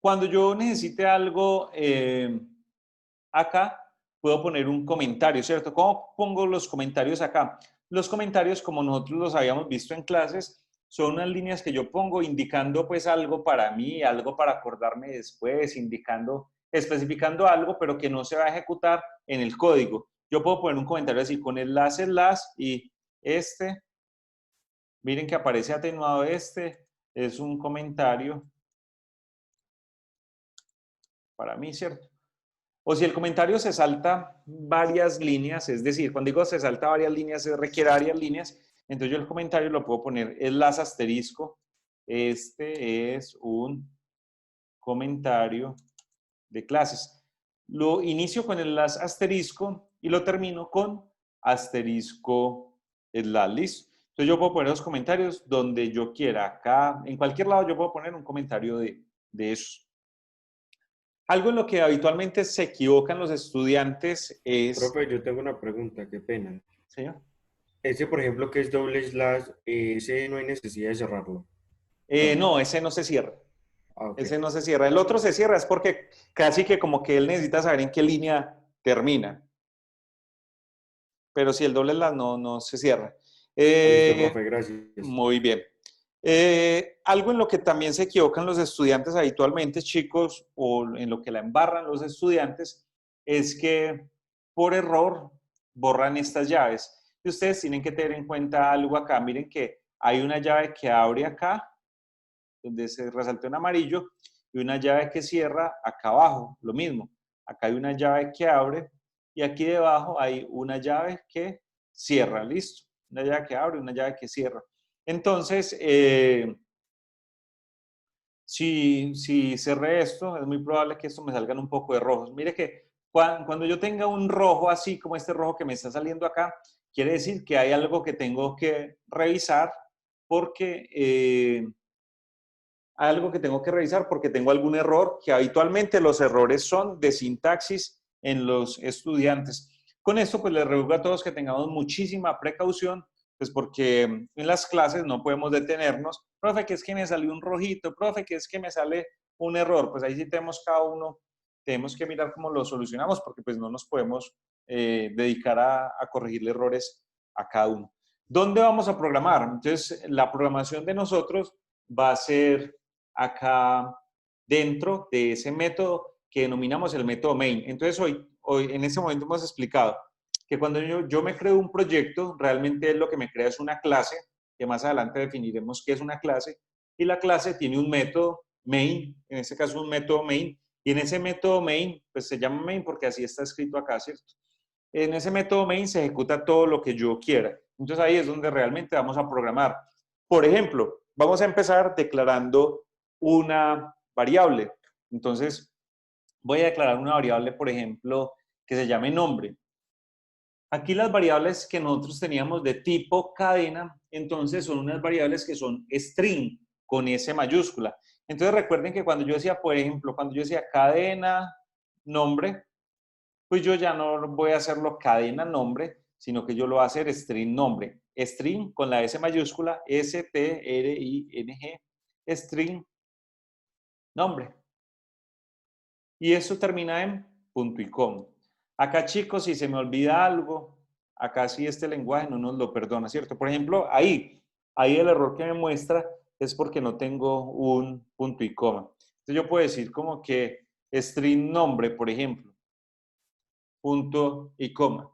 [SPEAKER 1] Cuando yo necesite algo acá, puedo poner un comentario, ¿cierto? ¿Cómo pongo los comentarios acá? Los comentarios, como nosotros los habíamos visto en clases, son unas líneas que yo pongo indicando pues algo para mí, algo para acordarme después, especificando algo, pero que no se va a ejecutar en el código. Yo puedo poner un comentario así con enlace y miren que aparece atenuado es un comentario para mí, ¿cierto? O si el comentario se salta varias líneas, es decir, cuando digo se salta varias líneas, se requiere varias líneas, entonces yo el comentario lo puedo poner enlace asterisco. Este es un comentario de clases. Lo inicio con enlace asterisco y lo termino con asterisco slash. ¿Listo? Entonces yo puedo poner los comentarios donde yo quiera. Acá, en cualquier lado yo puedo poner un comentario de eso. Algo en lo que habitualmente se equivocan los estudiantes es...
[SPEAKER 3] Profe, yo tengo una pregunta, qué pena.
[SPEAKER 1] ¿Señor?
[SPEAKER 3] Ese, por ejemplo, que es doble slash, ese no hay necesidad de cerrarlo.
[SPEAKER 1] No, ese no se cierra.
[SPEAKER 3] Okay.
[SPEAKER 1] Ese no se cierra. El otro se cierra, es porque casi que como que él necesita saber en qué línea termina. Pero si el doble slash no se cierra.
[SPEAKER 3] Listo, profe, gracias.
[SPEAKER 1] Muy bien. Algo en lo que también se equivocan los estudiantes habitualmente, chicos, o en lo que la embarran los estudiantes, es que por error borran estas llaves. Y ustedes tienen que tener en cuenta algo acá. Miren que hay una llave que abre acá, donde se resalta en amarillo, y una llave que cierra acá abajo, lo mismo. Acá hay una llave que abre y aquí debajo hay una llave que cierra, listo. Una llave que abre, una llave que cierra. Entonces, si cerré esto, es muy probable que esto me salgan un poco de rojos. Mire que cuando yo tenga un rojo así como este rojo que me está saliendo acá, quiere decir que hay algo que tengo que revisar porque tengo algún error, que habitualmente los errores son de sintaxis en los estudiantes. Con esto, pues les ruego a todos que tengamos muchísima precaución, pues porque en las clases no podemos detenernos. Profe, que es que me salió un rojito, profe, que es que me sale un error. Pues ahí sí tenemos cada uno, tenemos que mirar cómo lo solucionamos, porque pues no nos podemos dedicar a corregirle errores a cada uno. ¿Dónde vamos a programar? Entonces, la programación de nosotros va a ser acá dentro de ese método que denominamos el método main. Entonces, hoy en este momento hemos explicado que cuando yo me creo un proyecto, realmente lo que me crea es una clase, que más adelante definiremos qué es una clase, y la clase tiene un método main, en este caso un método main, y en ese método main, pues se llama main porque así está escrito acá, ¿cierto? En ese método main se ejecuta todo lo que yo quiera. Entonces ahí es donde realmente vamos a programar. Por ejemplo, vamos a empezar declarando una variable. Entonces, voy a declarar una variable, por ejemplo, que se llame nombre. Aquí las variables que nosotros teníamos de tipo cadena, entonces son unas variables que son string, con S mayúscula. Entonces recuerden que cuando yo decía, por ejemplo, cuando yo decía cadena nombre, pues yo ya no voy a hacerlo cadena nombre, sino que yo lo voy a hacer string nombre. String con la S mayúscula, S-T-R-I-N-G, string nombre. Y eso termina en punto y coma. Acá, chicos, si se me olvida algo, acá sí este lenguaje no nos lo perdona, ¿cierto? Por ejemplo, ahí el error que me muestra es porque no tengo un punto y coma. Entonces yo puedo decir como que string nombre, por ejemplo, punto y coma.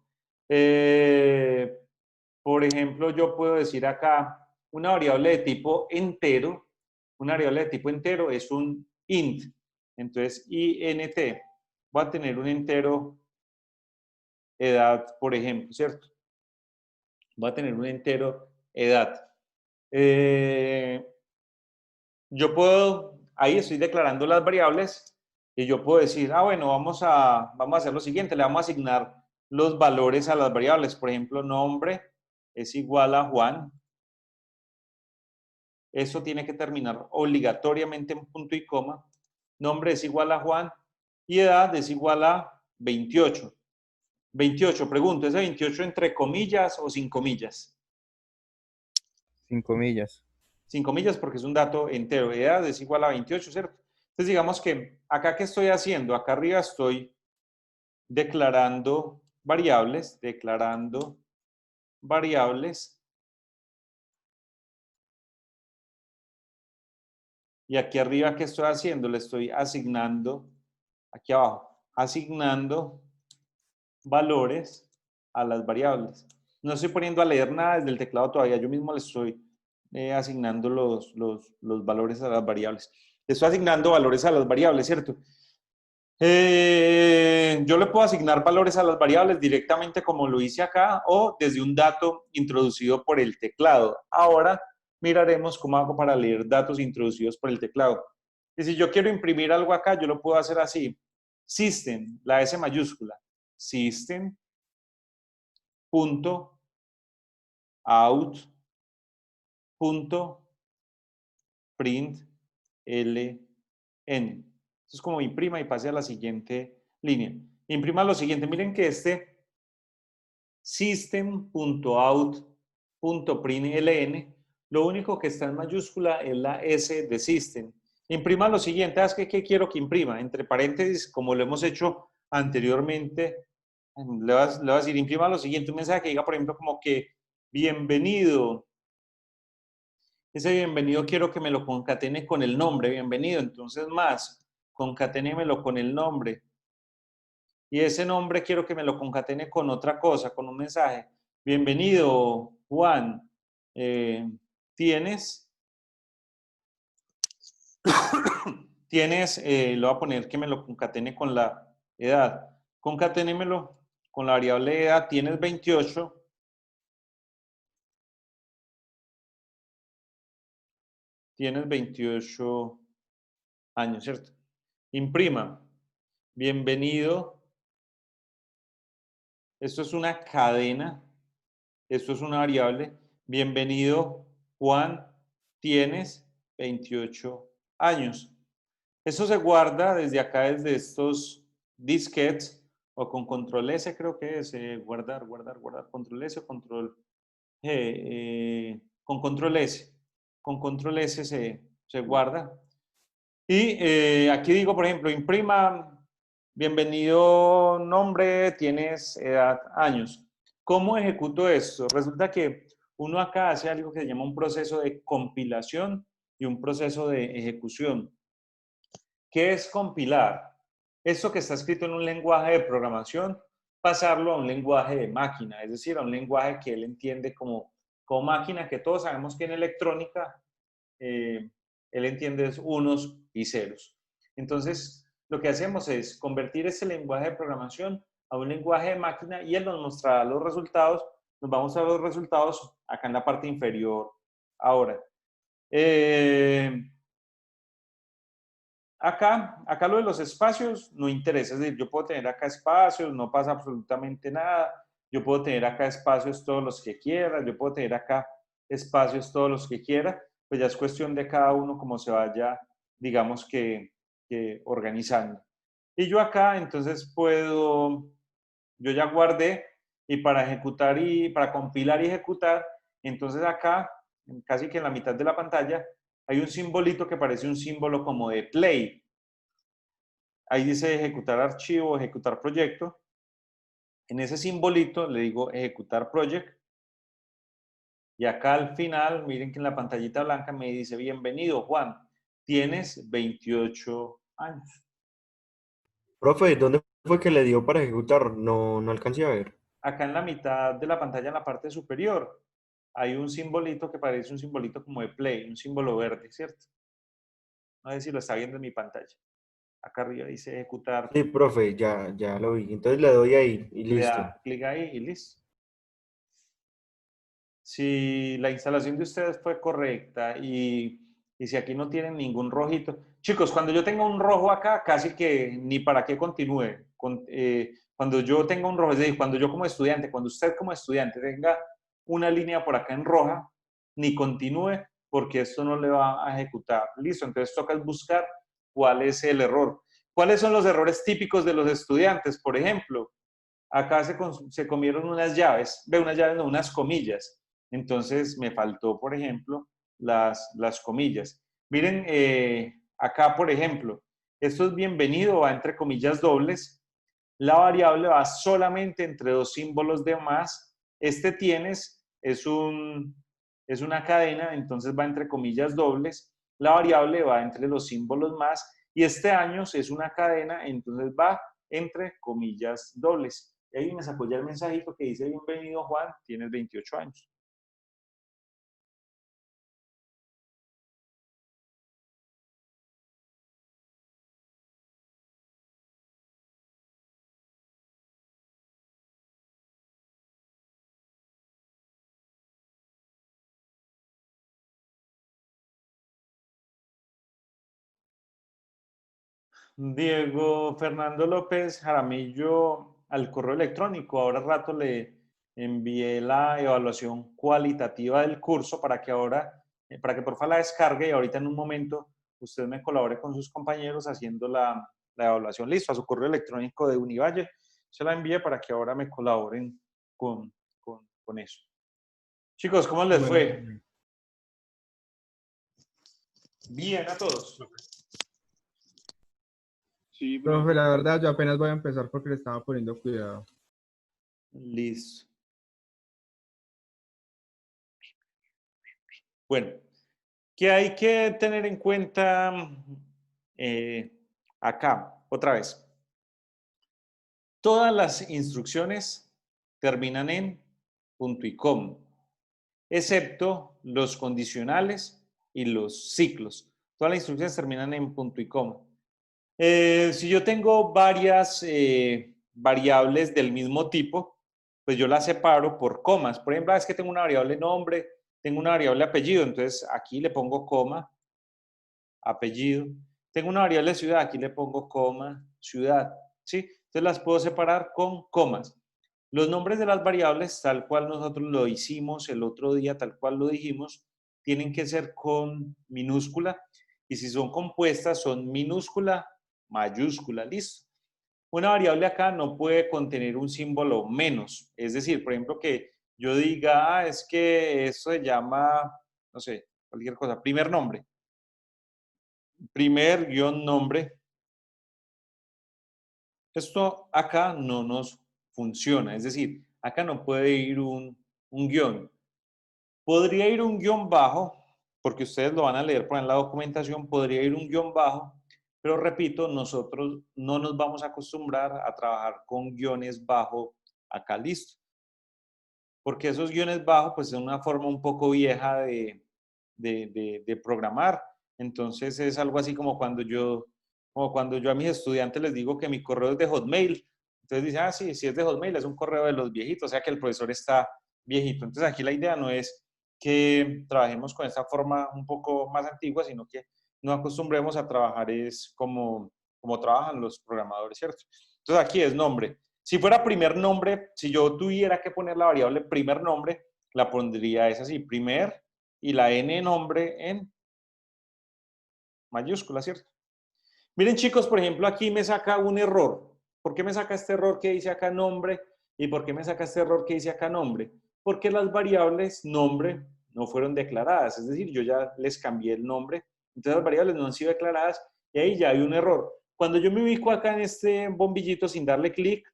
[SPEAKER 1] Por ejemplo, yo puedo decir acá una variable de tipo entero. Una variable de tipo entero es un int. Entonces, int. Va a tener un entero edad, por ejemplo, ¿cierto? Va a tener un entero edad. Yo puedo, ahí estoy declarando las variables y yo puedo decir, bueno, vamos a hacer lo siguiente, le vamos a asignar los valores a las variables. Por ejemplo, nombre es igual a Juan. Eso tiene que terminar obligatoriamente en punto y coma. Nombre es igual a Juan y edad es igual a 28. 28, pregunto, ¿es 28 entre comillas o sin comillas?
[SPEAKER 5] Sin comillas.
[SPEAKER 1] Sin comillas porque es un dato entero. Edad es igual a 28, ¿cierto? Entonces digamos que acá, ¿qué estoy haciendo? Acá arriba estoy declarando variables, Y aquí arriba, ¿qué estoy haciendo? Le estoy asignando, aquí abajo, asignando valores a las variables. No estoy poniendo a leer nada desde el teclado todavía, yo mismo le estoy asignando los valores a las variables. Le estoy asignando valores a las variables, ¿cierto? Yo le puedo asignar valores a las variables directamente como lo hice acá o desde un dato introducido por el teclado. Ahora miraremos cómo hago para leer datos introducidos por el teclado. Y si yo quiero imprimir algo acá, yo lo puedo hacer así. System, la S mayúscula. System. Punto. Out. Punto. Print. LN. Entonces, como imprima y pase a la siguiente línea. Imprima lo siguiente. Miren que este system.out.println, lo único que está en mayúscula es la S de system. Imprima lo siguiente. ¿Qué quiero que imprima? Entre paréntesis, como lo hemos hecho anteriormente, le vas a decir, imprima lo siguiente. Un mensaje que diga, por ejemplo, como que bienvenido. Ese bienvenido quiero que me lo concatene con el nombre, bienvenido. Entonces, más. Concaténemelo con el nombre. Y ese nombre quiero que me lo concatene con otra cosa, con un mensaje. Bienvenido, Juan. ¿Tienes tienes, lo voy a poner que me lo concatene con la edad. Concaténemelo con la variable edad, tienes 28. Tienes 28 años, ¿cierto? Imprima. Bienvenido. Esto es una cadena. Esto es una variable. Bienvenido, Juan. Tienes 28 años. Eso se guarda desde acá, desde estos disquetes, o con control S, creo que es guardar, control S o control con control S. Con control S se guarda. Y aquí digo, por ejemplo, imprima, bienvenido nombre, tienes edad, años. ¿Cómo ejecuto esto? Resulta que uno acá hace algo que se llama un proceso de compilación y un proceso de ejecución. ¿Qué es compilar? Esto que está escrito en un lenguaje de programación, pasarlo a un lenguaje de máquina, es decir, a un lenguaje que él entiende como máquina, que todos sabemos que en electrónica él entiende es unos y ceros. Entonces, lo que hacemos es convertir ese lenguaje de programación a un lenguaje de máquina y él nos mostrará los resultados. Nos vamos a ver los resultados acá en la parte inferior ahora. Acá lo de los espacios no interesa, es decir, yo puedo tener acá espacios, no pasa absolutamente nada, yo puedo tener acá espacios todos los que quiera, yo puedo tener acá espacios todos los que quiera, pues ya es cuestión de cada uno cómo se vaya, digamos que organizando. Y yo acá entonces yo ya guardé y para ejecutar y para compilar y ejecutar, entonces acá, casi que en la mitad de la pantalla, hay un simbolito que parece un símbolo como de play. Ahí dice ejecutar archivo, ejecutar proyecto. En ese simbolito le digo ejecutar project. Y acá al final, miren que en la pantallita blanca me dice, bienvenido Juan, tienes 28 años.
[SPEAKER 3] Profe, ¿dónde fue que le dio para ejecutar? No, no alcancé a ver.
[SPEAKER 1] Acá en la mitad de la pantalla, en la parte superior, hay un simbolito que parece un simbolito como de play, un símbolo verde, ¿cierto? No sé si lo está viendo en mi pantalla. Acá arriba dice ejecutar.
[SPEAKER 3] Sí, profe, ya lo vi. Entonces le doy ahí y
[SPEAKER 1] Le
[SPEAKER 3] listo.
[SPEAKER 1] da clic ahí y listo. Si la instalación de ustedes fue correcta y si aquí no tienen ningún rojito. Chicos, cuando yo tenga un rojo acá, casi que ni para qué continúe. Cuando yo tenga un rojo, es decir, cuando yo como estudiante, cuando usted como estudiante tenga una línea por acá en roja, ni continúe porque esto no le va a ejecutar. Listo, entonces toca buscar cuál es el error. ¿Cuáles son los errores típicos de los estudiantes? Por ejemplo, acá se comieron unas llaves, unas llaves, no, unas comillas. Entonces me faltó, por ejemplo, las comillas. Miren, acá, por ejemplo, esto es bienvenido, va entre comillas dobles. La variable va solamente entre dos símbolos de más. Este tienes es una cadena, entonces va entre comillas dobles. La variable va entre los símbolos más. Y este años es una cadena, entonces va entre comillas dobles. Y ahí me sacó ya el mensajito que dice, bienvenido Juan, tienes 28 años. Diego Fernando López Jaramillo al correo electrónico. Ahora rato le envié la evaluación cualitativa del curso para que porfa la descargue y ahorita en un momento usted me colabore con sus compañeros haciendo la evaluación. Listo, a su correo electrónico de Univalle. Se la envié para que ahora me colaboren con eso. Chicos, ¿cómo les fue? Bien a todos.
[SPEAKER 2] Sí,
[SPEAKER 10] Profe, la verdad, yo apenas voy a empezar porque le estaba poniendo cuidado.
[SPEAKER 1] Listo. Bueno, ¿qué hay que tener en cuenta acá? Otra vez. Todas las instrucciones terminan en punto y coma, excepto los condicionales y los ciclos. Todas las instrucciones terminan en punto y coma. Si yo tengo varias variables del mismo tipo, pues yo las separo por comas. Por ejemplo, es que tengo una variable nombre, tengo una variable apellido, entonces aquí le pongo coma, apellido. Tengo una variable ciudad, aquí le pongo coma, ciudad, ¿sí? Entonces las puedo separar con comas. Los nombres de las variables, tal cual nosotros lo hicimos el otro día, tal cual lo dijimos, tienen que ser con minúscula, y si son compuestas, son minúscula, mayúscula, listo. Una variable acá no puede contener un símbolo menos, es decir, por ejemplo, que yo diga, es que esto se llama, no sé, cualquier cosa, primer nombre, primer guión nombre. Esto acá no nos funciona, es decir, acá no puede ir un guión. Podría ir un guión bajo, porque ustedes lo van a leer por en la documentación, podría ir un guión bajo, pero repito, nosotros no nos vamos a acostumbrar a trabajar con guiones bajo acá, listo. Porque esos guiones bajos, pues es una forma un poco vieja de programar. Entonces es algo así como cuando yo a mis estudiantes les digo que mi correo es de Hotmail. Entonces dicen, ah, sí, si es de Hotmail, es un correo de los viejitos, o sea que el profesor está viejito. Entonces aquí la idea no es que trabajemos con esta forma un poco más antigua, sino que nos acostumbremos a trabajar es como trabajan los programadores, ¿cierto? Entonces aquí es nombre. Si fuera primer nombre, si yo tuviera que poner la variable primer nombre, la pondría es así, primer y la n nombre en mayúscula, ¿cierto? Miren chicos, por ejemplo, aquí me saca un error. ¿Por qué me saca este error que dice acá nombre? ¿Y por qué me saca este error que dice acá nombre? Porque las variables nombre no fueron declaradas, es decir, yo ya les cambié el nombre, entonces las variables no han sido declaradas y ahí ya hay un error. Cuando yo me ubico acá en este bombillito sin darle clic,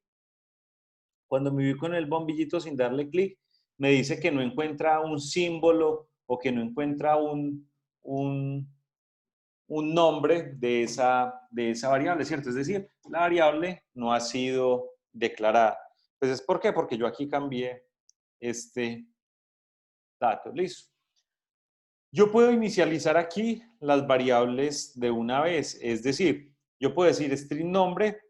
[SPEAKER 1] cuando me ubico en el bombillito sin darle clic, me dice que no encuentra un símbolo o que no encuentra un nombre de esa variable, ¿cierto? Es decir, la variable no ha sido declarada. Entonces, ¿por qué? Porque yo aquí cambié este dato, listo. Yo puedo inicializar aquí las variables de una vez, es decir, yo puedo decir string nombre,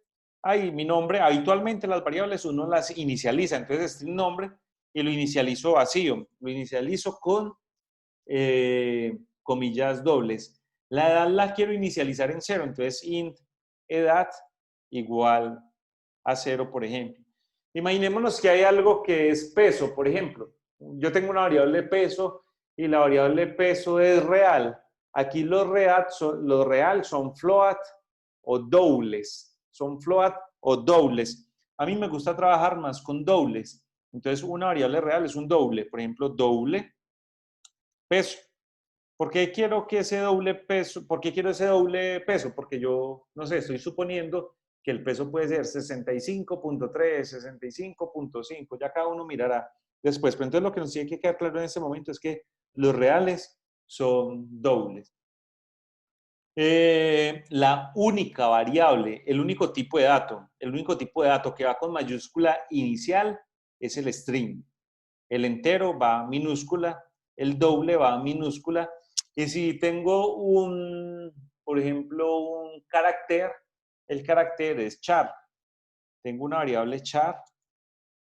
[SPEAKER 1] ahí mi nombre, habitualmente las variables uno las inicializa, entonces string nombre y lo inicializo vacío, lo inicializo con comillas dobles. La edad la quiero inicializar en 0, entonces int edad igual a 0, por ejemplo. Imaginémonos que hay algo que es peso, por ejemplo. Yo tengo una variable peso y la variable peso es real. Aquí los real son float o dobles. Son float o dobles. A mí me gusta trabajar más con dobles. Entonces, una variable real es un doble. Por ejemplo, doble peso. ¿Por qué quiero que ese doble peso? ¿Por qué quiero ese doble peso? Porque yo, no sé, estoy suponiendo que el peso puede ser 65.3, 65.5, ya cada uno mirará después. Pero entonces lo que nos tiene que quedar claro en este momento es que los reales son dobles. La única variable, el único tipo de dato que va con mayúscula inicial es el string. El entero va a minúscula, el doble va a minúscula. Y si tengo por ejemplo, un carácter, el carácter es char. Tengo una variable char,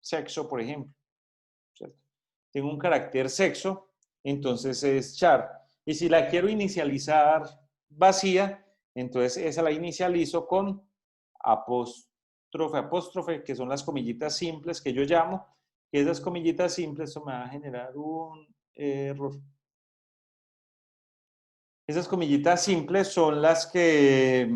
[SPEAKER 1] sexo, por ejemplo. ¿Cierto? Tengo un carácter sexo, entonces es char. Y si la quiero inicializar vacía, entonces esa la inicializo con apóstrofe, que son las comillitas simples que yo llamo. Y esas comillitas simples, eso me va a generar un error. Esas comillitas simples son las que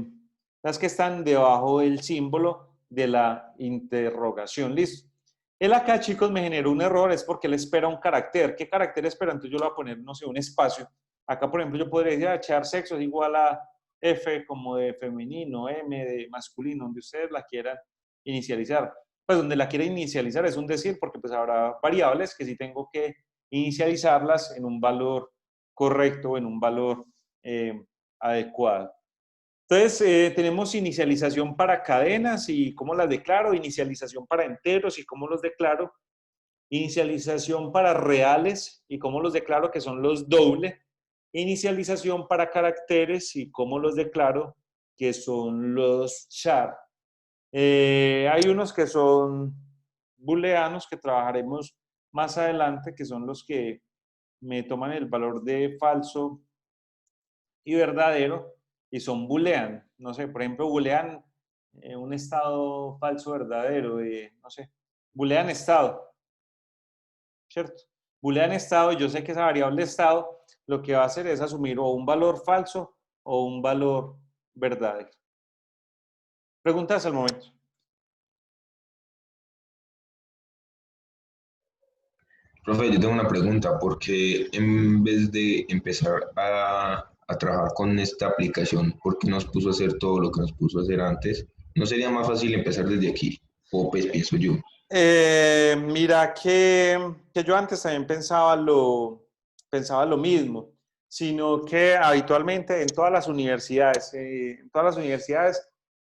[SPEAKER 1] están debajo del símbolo de la interrogación. Listo. Él acá, chicos, me generó un error, es porque él espera un carácter. ¿Qué carácter espera? Entonces yo le voy a poner, no sé, un espacio. Acá, por ejemplo, yo podría decir, echar sexo es igual a F como de femenino, M de masculino, donde ustedes la quieran inicializar. Pues donde la quiera inicializar es un decir, porque pues habrá variables que sí tengo que inicializarlas en un valor correcto, en un valor adecuado. Entonces, tenemos inicialización para cadenas y cómo las declaro, inicialización para enteros y cómo los declaro, inicialización para reales y cómo los declaro, que son los dobles, inicialización para caracteres y cómo los declaro, que son los char. Hay unos que son booleanos que trabajaremos más adelante, que son los que me toman el valor de falso y verdadero y son boolean. No sé, por ejemplo, boolean un estado falso verdadero, no sé, boolean estado, ¿cierto? Boolean estado, y yo sé que esa variable estado lo que va a hacer es asumir o un valor falso o un valor verdadero. Preguntas al momento.
[SPEAKER 11] Profe, yo tengo una pregunta, porque en vez de empezar a trabajar con esta aplicación, ¿por qué nos puso a hacer todo lo que nos puso a hacer antes? ¿No sería más fácil empezar desde aquí? O pues pienso yo.
[SPEAKER 1] Mira que yo antes también pensaba lo mismo, sino que habitualmente en todas las universidades,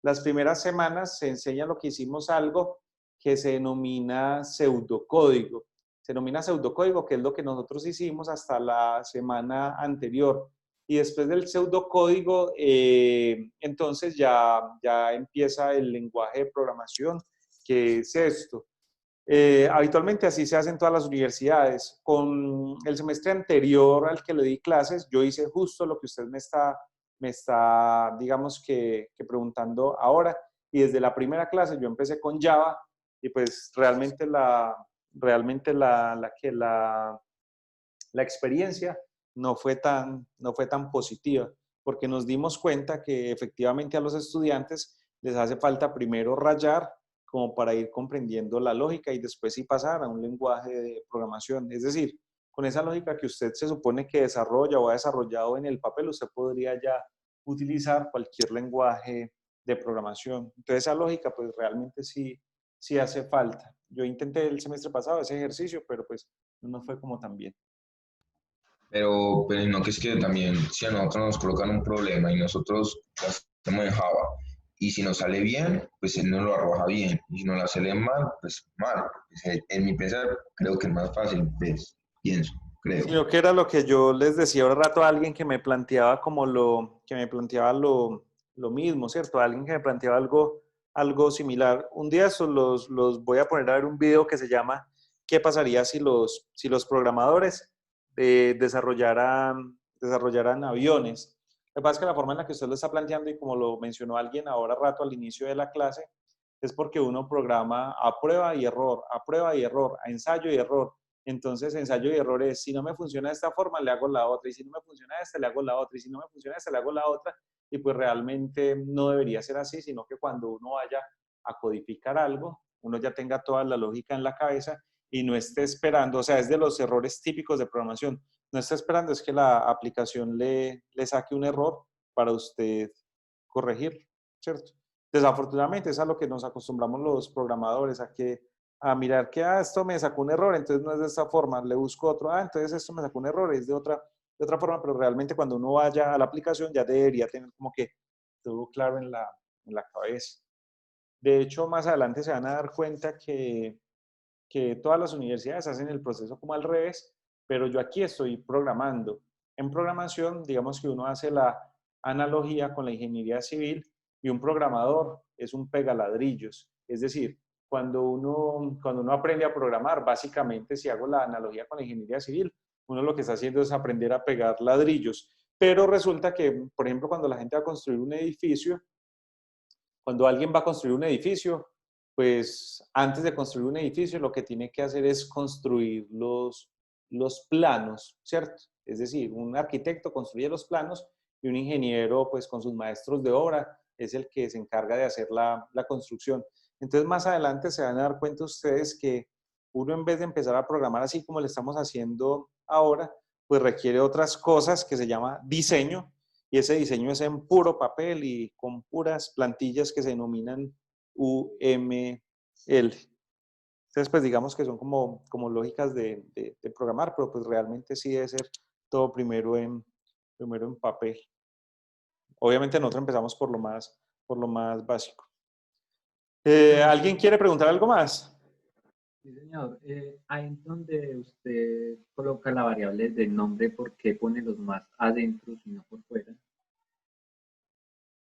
[SPEAKER 1] las primeras semanas se enseña lo que hicimos algo que se denomina pseudocódigo. Se denomina pseudocódigo, que es lo que nosotros hicimos hasta la semana anterior. Y después del pseudocódigo, entonces ya empieza el lenguaje de programación, que es esto. Habitualmente así se hace en todas las universidades. Con el semestre anterior al que le di clases, yo hice justo lo que usted me está digamos que preguntando ahora. Y desde la primera clase yo empecé con Java y pues realmente la experiencia no fue tan positiva, porque nos dimos cuenta que efectivamente a los estudiantes les hace falta primero rayar como para ir comprendiendo la lógica y después sí pasar a un lenguaje de programación. Es decir, con esa lógica que usted se supone que desarrolla o ha desarrollado en el papel, usted podría ya utilizar cualquier lenguaje de programación. Entonces esa lógica pues realmente sí hace falta. Yo intenté el semestre pasado ese ejercicio, pero pues no fue como tan bien.
[SPEAKER 11] Pero no que es que también, si a nosotros nos colocan un problema y nosotros lo hacemos en Java, y si nos sale bien, pues él nos lo arroja bien, y si nos la sale mal, pues mal. Pues, en mi pensar, creo que es más fácil, pues, pienso, creo.
[SPEAKER 1] Sí, lo que era lo que yo les decía ahora rato a alguien que me planteaba lo mismo, ¿cierto? Alguien que me planteaba algo similar. Un día eso los voy a poner a ver un video que se llama ¿Qué pasaría si los programadores desarrollaran aviones? Lo que pasa es que la forma en la que usted lo está planteando y como lo mencionó alguien ahora rato al inicio de la clase, es porque uno programa a prueba y error, a ensayo y error. Entonces, ensayo y error es, si no me funciona de esta forma, le hago la otra, y si no me funciona esta, le hago la otra, y si no me funciona esta, le hago la otra, y pues realmente no debería ser así, sino que cuando uno vaya a codificar algo, uno ya tenga toda la lógica en la cabeza y no esté esperando, o sea, es de los errores típicos de programación, no está esperando es que la aplicación le saque un error para usted corregirlo, ¿cierto? Desafortunadamente es a lo que nos acostumbramos los programadores, a mirar que esto me sacó un error, entonces no es de esta forma, le busco otro, entonces esto me sacó un error, es de otra forma, pero realmente cuando uno vaya a la aplicación ya debería tener como que todo claro en la cabeza. De hecho, más adelante se van a dar cuenta que todas las universidades hacen el proceso como al revés, pero yo aquí estoy programando. En programación, digamos que uno hace la analogía con la ingeniería civil y un programador es un pegaladrillos. Es decir, cuando uno aprende a programar, básicamente, si hago la analogía con la ingeniería civil, uno lo que está haciendo es aprender a pegar ladrillos. Pero resulta que, por ejemplo, cuando la gente va a construir un edificio, cuando alguien va a construir un edificio, pues antes de construir un edificio lo que tiene que hacer es construir los planos, ¿cierto? Es decir, un arquitecto construye los planos y un ingeniero, pues con sus maestros de obra, es el que se encarga de hacer la construcción. Entonces, más adelante se van a dar cuenta ustedes que uno, en vez de empezar a programar así como le estamos haciendo ahora, pues requiere otras cosas que se llama diseño, y ese diseño es en puro papel y con puras plantillas que se denominan UML. Entonces, pues digamos que son como lógicas de programar, pero pues realmente sí debe ser todo primero en papel. Obviamente nosotros empezamos por lo más básico. ¿Alguien quiere preguntar algo más?
[SPEAKER 12] Sí, señor. Ahí en donde usted coloca la variable del nombre, ¿por qué pone los más adentro, sino por fuera?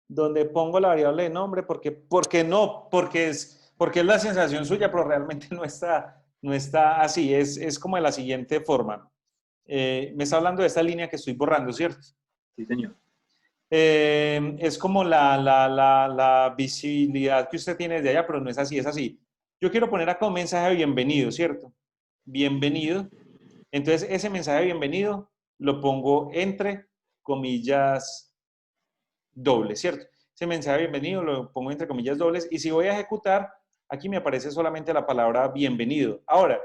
[SPEAKER 1] Donde pongo la variable de nombre, porque no, porque es la sensación suya, pero realmente no está así. Es como de la siguiente forma. Me está hablando de esta línea que estoy borrando, ¿cierto?
[SPEAKER 12] Sí, señor.
[SPEAKER 1] Es como la visibilidad que usted tiene desde allá, pero no es así, es así. Yo quiero poner acá un mensaje de bienvenido, ¿cierto? Bienvenido. Entonces, ese mensaje de bienvenido lo pongo entre comillas dobles, ¿cierto? Ese mensaje de bienvenido lo pongo entre comillas dobles y si voy a ejecutar, aquí me aparece solamente la palabra bienvenido. Ahora,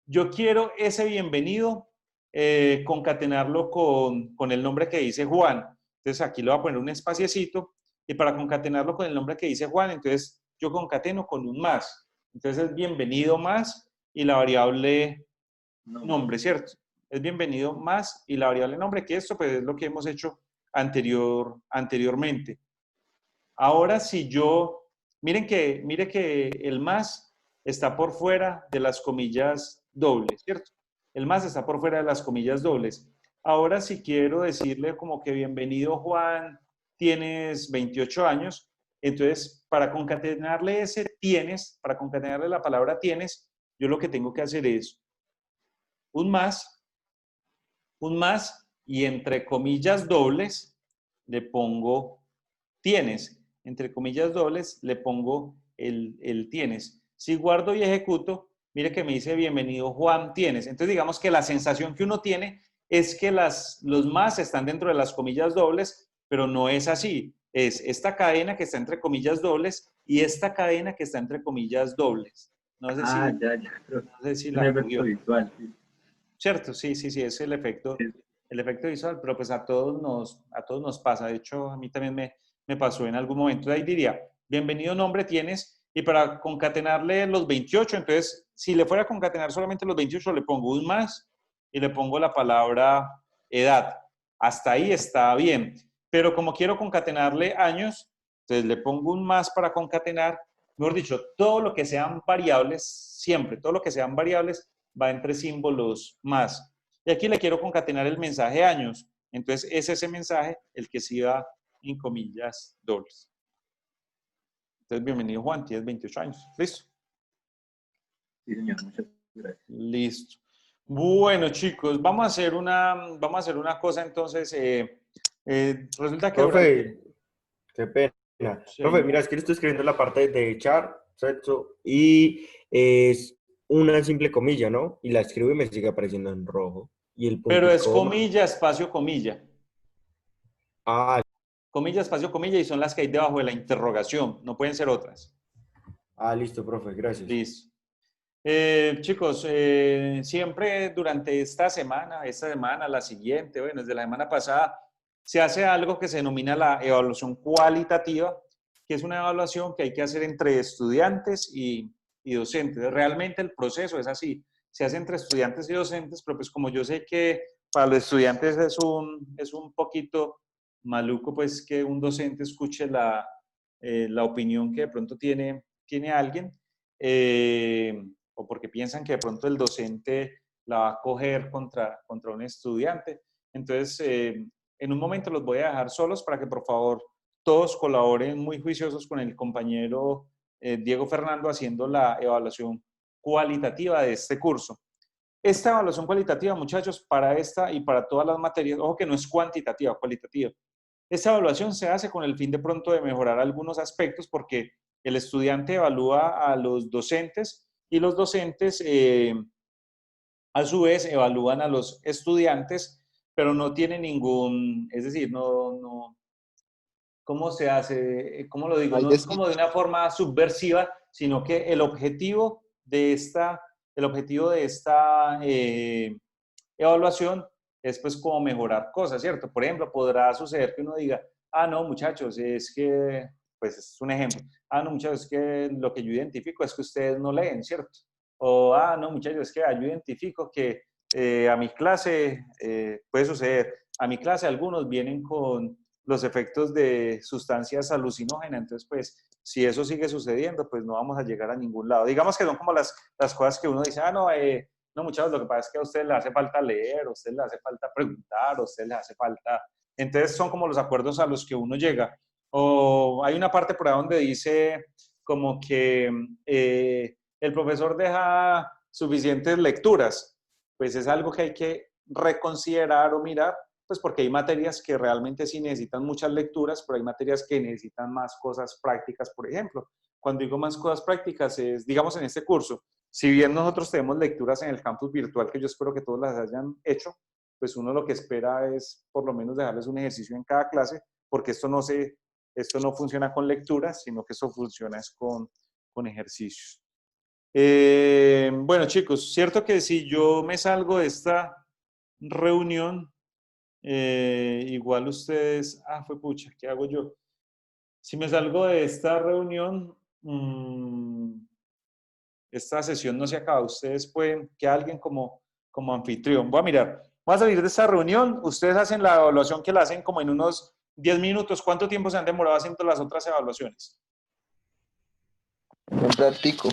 [SPEAKER 1] yo quiero ese bienvenido concatenarlo con el nombre que dice Juan. Entonces aquí le voy a poner un espaciecito y para concatenarlo con el nombre que dice Juan, entonces yo concateno con un más. Entonces es bienvenido más y la variable nombre, ¿cierto? Es bienvenido más y la variable nombre, que esto pues es lo que hemos hecho anteriormente. Ahora si yo, mire que el más está por fuera de las comillas dobles, ¿cierto? El más está por fuera de las comillas dobles. Ahora si quiero decirle como que bienvenido Juan, tienes 28 años, entonces para concatenarle ese tienes, para concatenarle la palabra tienes, yo lo que tengo que hacer es un más y entre comillas dobles le pongo tienes. Entre comillas dobles le pongo el tienes. Si guardo y ejecuto, mire que me dice bienvenido Juan tienes. Entonces digamos que la sensación que uno tiene es que los más están dentro de las comillas dobles, pero no es así. Es esta cadena que está entre comillas dobles y esta cadena que está entre comillas dobles. No sé si
[SPEAKER 12] Un
[SPEAKER 1] la
[SPEAKER 12] efecto
[SPEAKER 1] cogió.
[SPEAKER 12] visual. Sí.
[SPEAKER 1] ¿Cierto? Sí, es el efecto visual, pero pues a todos nos pasa. De hecho, a mí también me pasó en algún momento. De ahí diría, bienvenido nombre tienes, y para concatenarle los 28, entonces, si le fuera a concatenar solamente los 28, le pongo un más y le pongo la palabra edad. Hasta ahí está bien. Pero como quiero concatenarle años, entonces le pongo un más para concatenar. Mejor dicho, todo lo que sean variables, siempre, todo lo que sean variables, va entre símbolos más. Y aquí le quiero concatenar el mensaje años. Entonces, es ese mensaje el que sí va en comillas dobles. Entonces, bienvenido Juan, tienes 28 años. ¿Listo?
[SPEAKER 12] Sí, señor, muchas gracias.
[SPEAKER 1] Listo. Bueno, chicos, vamos a hacer una cosa entonces. Resulta que
[SPEAKER 3] Profe, qué pena.
[SPEAKER 1] Sí.
[SPEAKER 3] Profe, mira, es que le estoy escribiendo la parte de echar, sexo, y es una simple comilla, ¿no? Y la escribo y me sigue apareciendo en rojo. Y el
[SPEAKER 1] Pero es
[SPEAKER 3] puntico...
[SPEAKER 1] comilla, espacio, comilla.
[SPEAKER 3] Ah,
[SPEAKER 1] Comilla, espacio, comilla, y son las que hay debajo de la interrogación. No pueden ser otras.
[SPEAKER 3] listo, profe, gracias.
[SPEAKER 1] Listo. Chicos, siempre durante esta semana, la siguiente, bueno, desde la semana pasada, se hace algo que se denomina la evaluación cualitativa, que es una evaluación que hay que hacer entre estudiantes y docentes. Realmente el proceso es así, se hace entre estudiantes y docentes, pero pues como yo sé que para los estudiantes es un poquito maluco, pues que un docente escuche la opinión que de pronto tiene alguien, o porque piensan que de pronto el docente la va a coger contra un estudiante. Entonces, en un momento los voy a dejar solos para que por favor todos colaboren muy juiciosos con el compañero Diego Fernando haciendo la evaluación cualitativa de este curso. Esta evaluación cualitativa, muchachos, para esta y para todas las materias, ojo que no es cuantitativa, cualitativa. Esta evaluación se hace con el fin de pronto de mejorar algunos aspectos porque el estudiante evalúa a los docentes y los docentes a su vez evalúan a los estudiantes, pero no tiene ningún, es decir, no, ¿cómo se hace? ¿Cómo lo digo? No es como de una forma subversiva, sino que el objetivo de esta evaluación es pues como mejorar cosas, ¿cierto? Por ejemplo, podrá suceder que uno diga, no, muchachos, es que, pues es un ejemplo, no, muchachos, es que lo que yo identifico es que ustedes no leen, ¿cierto? O, no, muchachos, es que yo identifico que a mi clase, puede suceder, a mi clase algunos vienen con los efectos de sustancias alucinógenas. Entonces, pues, si eso sigue sucediendo, pues no vamos a llegar a ningún lado. Digamos que son como las cosas que uno dice, no, muchachos, lo que pasa es que a ustedes les hace falta leer, a ustedes les hace falta preguntar, a ustedes les hace falta... Entonces, son como los acuerdos a los que uno llega. O hay una parte por ahí donde dice como que el profesor deja suficientes lecturas. Pues es algo que hay que reconsiderar o mirar, pues porque hay materias que realmente sí necesitan muchas lecturas, pero hay materias que necesitan más cosas prácticas, por ejemplo. Cuando digo más cosas prácticas es, digamos, en este curso, si bien nosotros tenemos lecturas en el campus virtual, que yo espero que todos las hayan hecho, pues uno lo que espera es por lo menos dejarles un ejercicio en cada clase, porque esto no funciona con lecturas, sino que esto funciona es con ejercicios. Bueno, chicos, cierto que si yo me salgo de esta reunión, igual ustedes, fue pucha, ¿qué hago yo? Si me salgo de esta reunión, esta sesión no se acaba. Ustedes pueden, que alguien como anfitrión. Voy a mirar, voy a salir de esta reunión, ustedes hacen la evaluación que la hacen como en unos 10 minutos. ¿Cuánto tiempo se han demorado haciendo las otras evaluaciones?
[SPEAKER 6] Un ratico.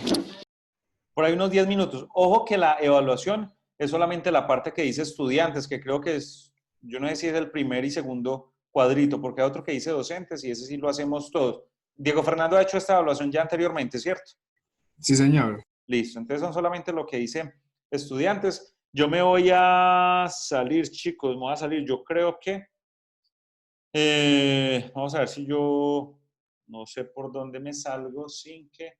[SPEAKER 1] Por ahí unos 10 minutos. Ojo que la evaluación es solamente la parte que dice estudiantes, que creo que es, yo no sé si es el primer y segundo cuadrito, porque hay otro que dice docentes y ese sí lo hacemos todos. Diego Fernando ha hecho esta evaluación ya anteriormente, ¿cierto?
[SPEAKER 10] Sí, señor.
[SPEAKER 1] Listo, entonces son solamente lo que dice estudiantes. Yo me voy a salir, chicos, me voy a salir. Yo creo que, vamos a ver si yo, no sé por dónde me salgo sin que